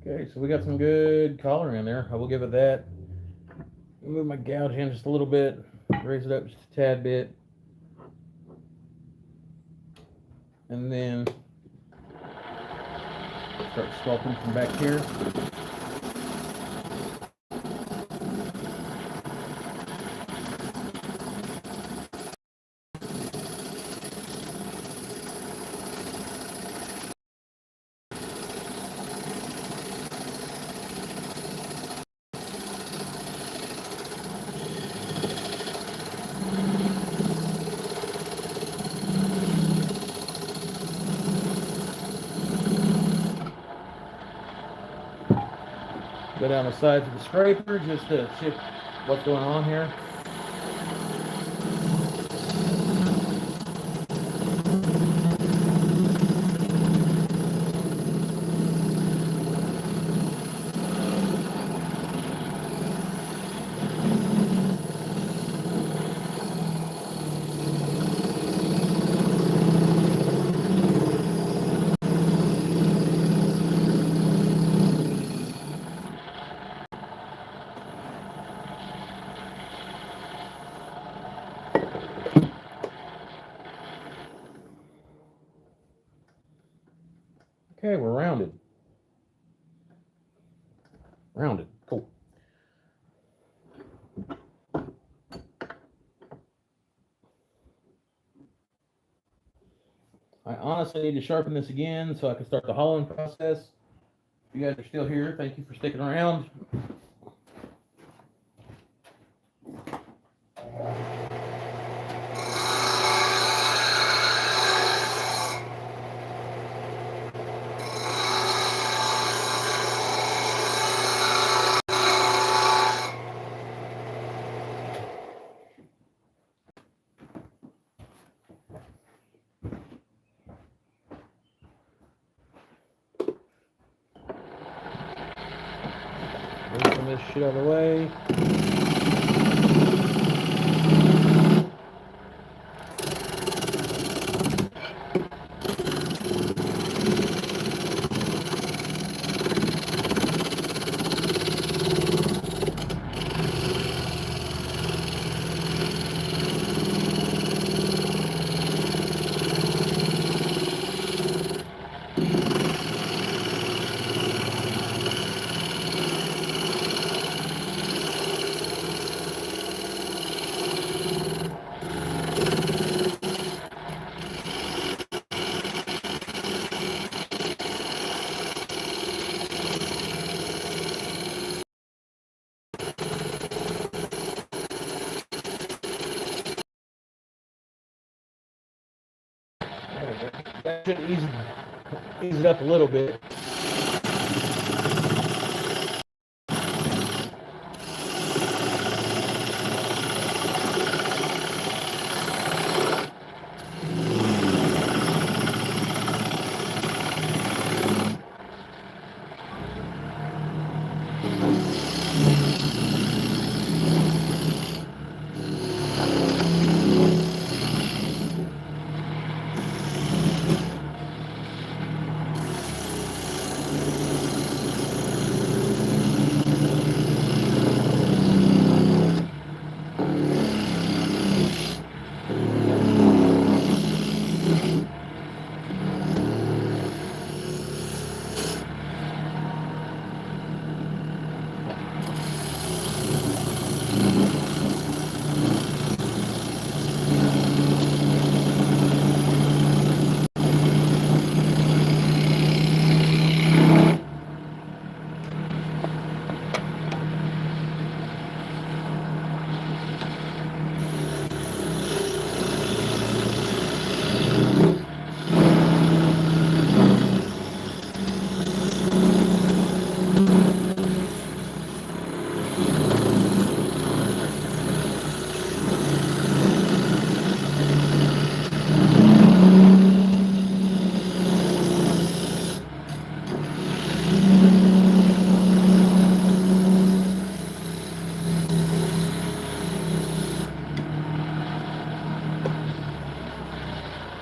Okay, so we got some good collar in there. I will give it that. Move my gouge in just a little bit, raise it up just a tad bit, and then start sculpting from back here. Go down the sides of the scraper just to see what's going on here. Okay, we're rounded. Rounded, cool. I honestly need to sharpen this again so I can start the hollowing process. If you guys are still here, thank you for sticking around. Move some of this shit out of the way. That should ease it up a little bit.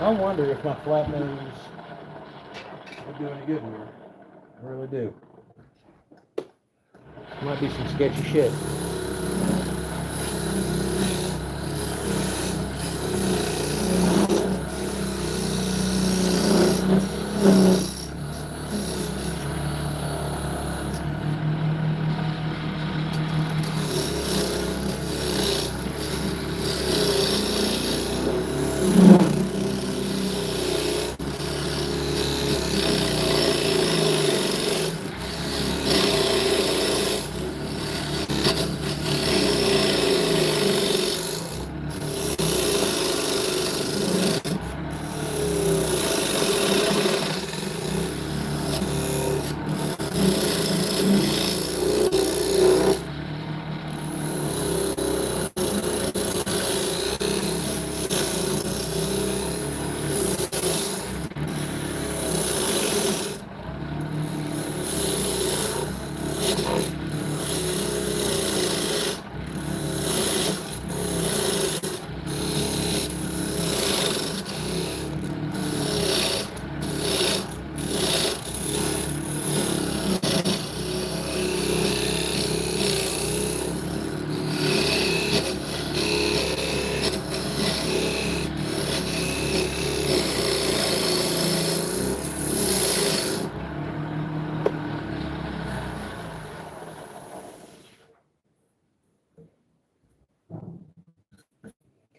I wonder if my flat nose would do any good here. I really do. Might be some sketchy shit.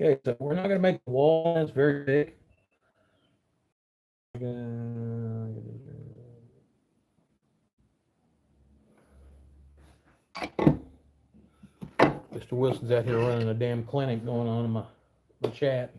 Okay, so we're not going to make the wall. It's very thick. Mr. Wilson's out here running a damn clinic going on in my chat.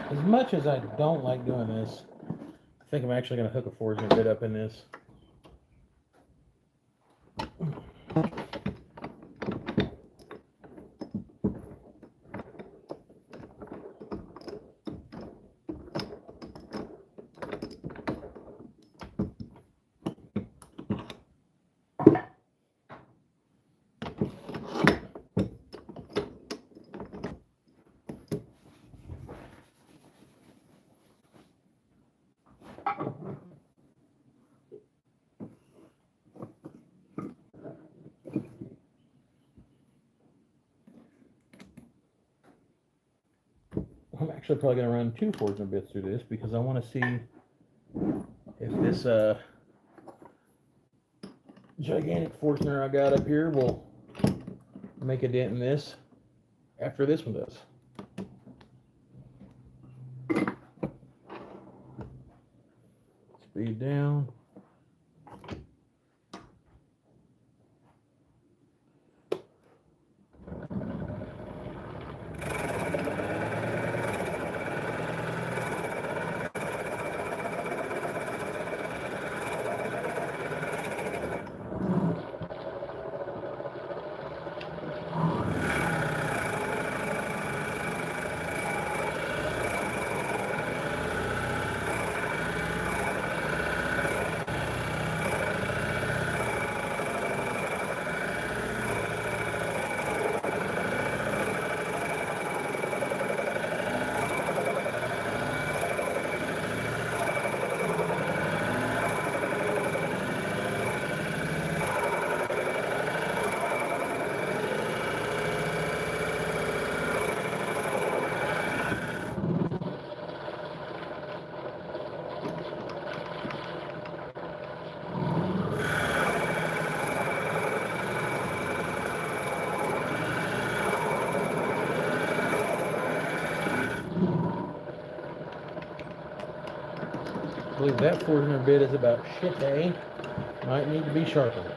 As much as I don't like doing this, I think I'm actually going to hook a forging bit up in this. actually probably going to run 2 Forstner bits through this because I want to see if this gigantic Forstner I got up here will make a dent in this after this one does. Speed down. I believe that Forstner bit is about shit day. Might need to be sharpened.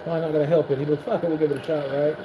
Probably not going to help it. He goes, fuck it, we'll give it a shot, right?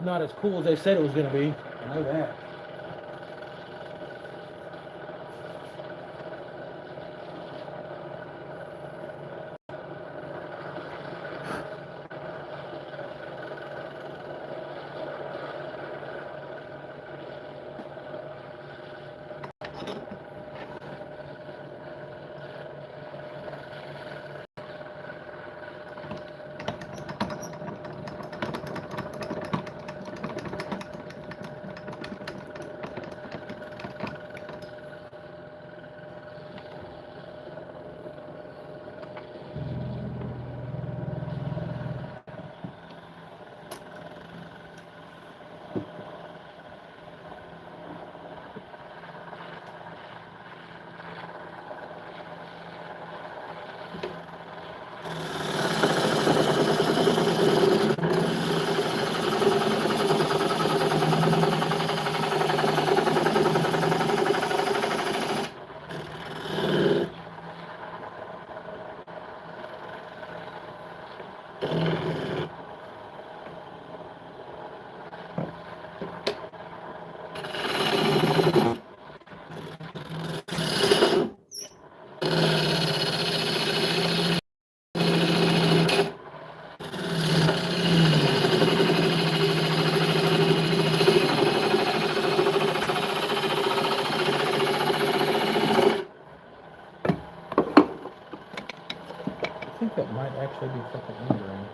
Not as cool as they said it was going to be. I know that. think that might actually be fucking ingrain.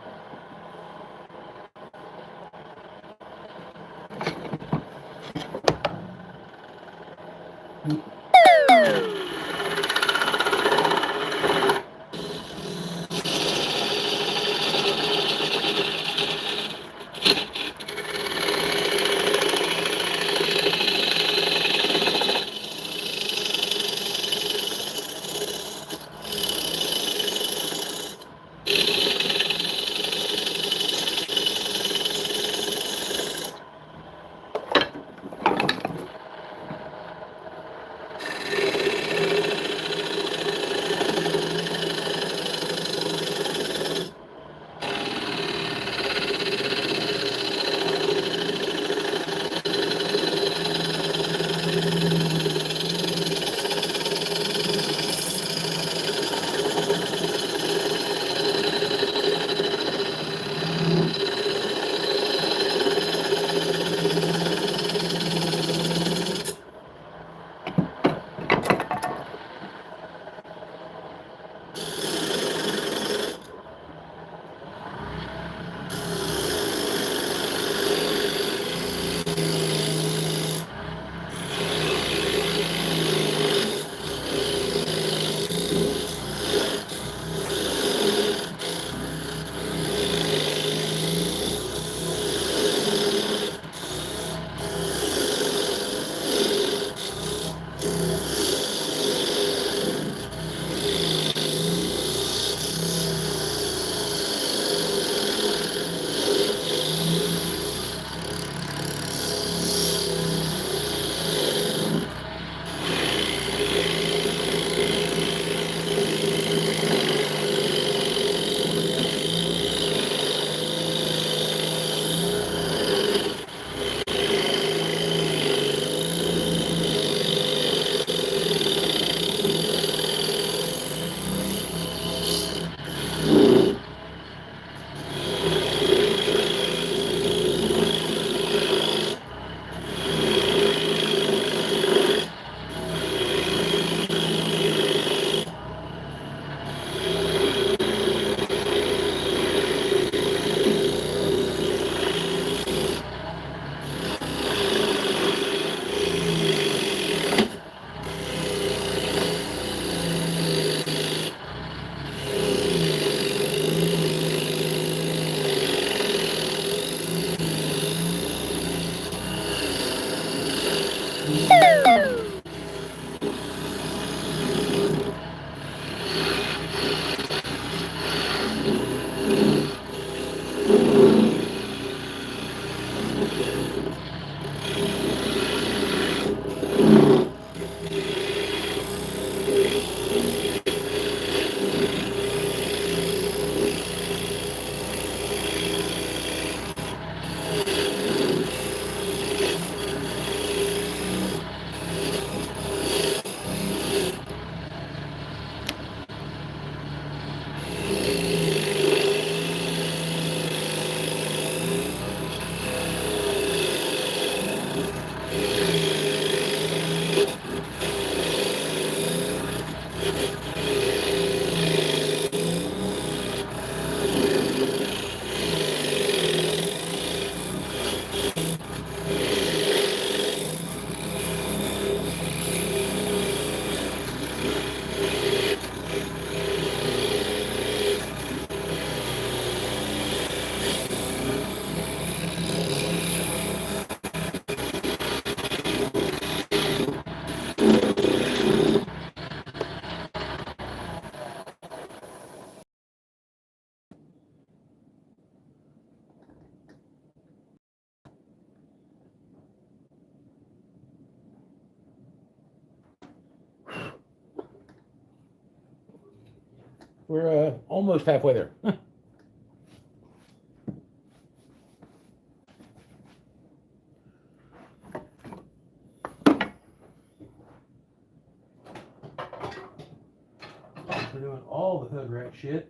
We're almost halfway there. We're doing all the hood rack shit.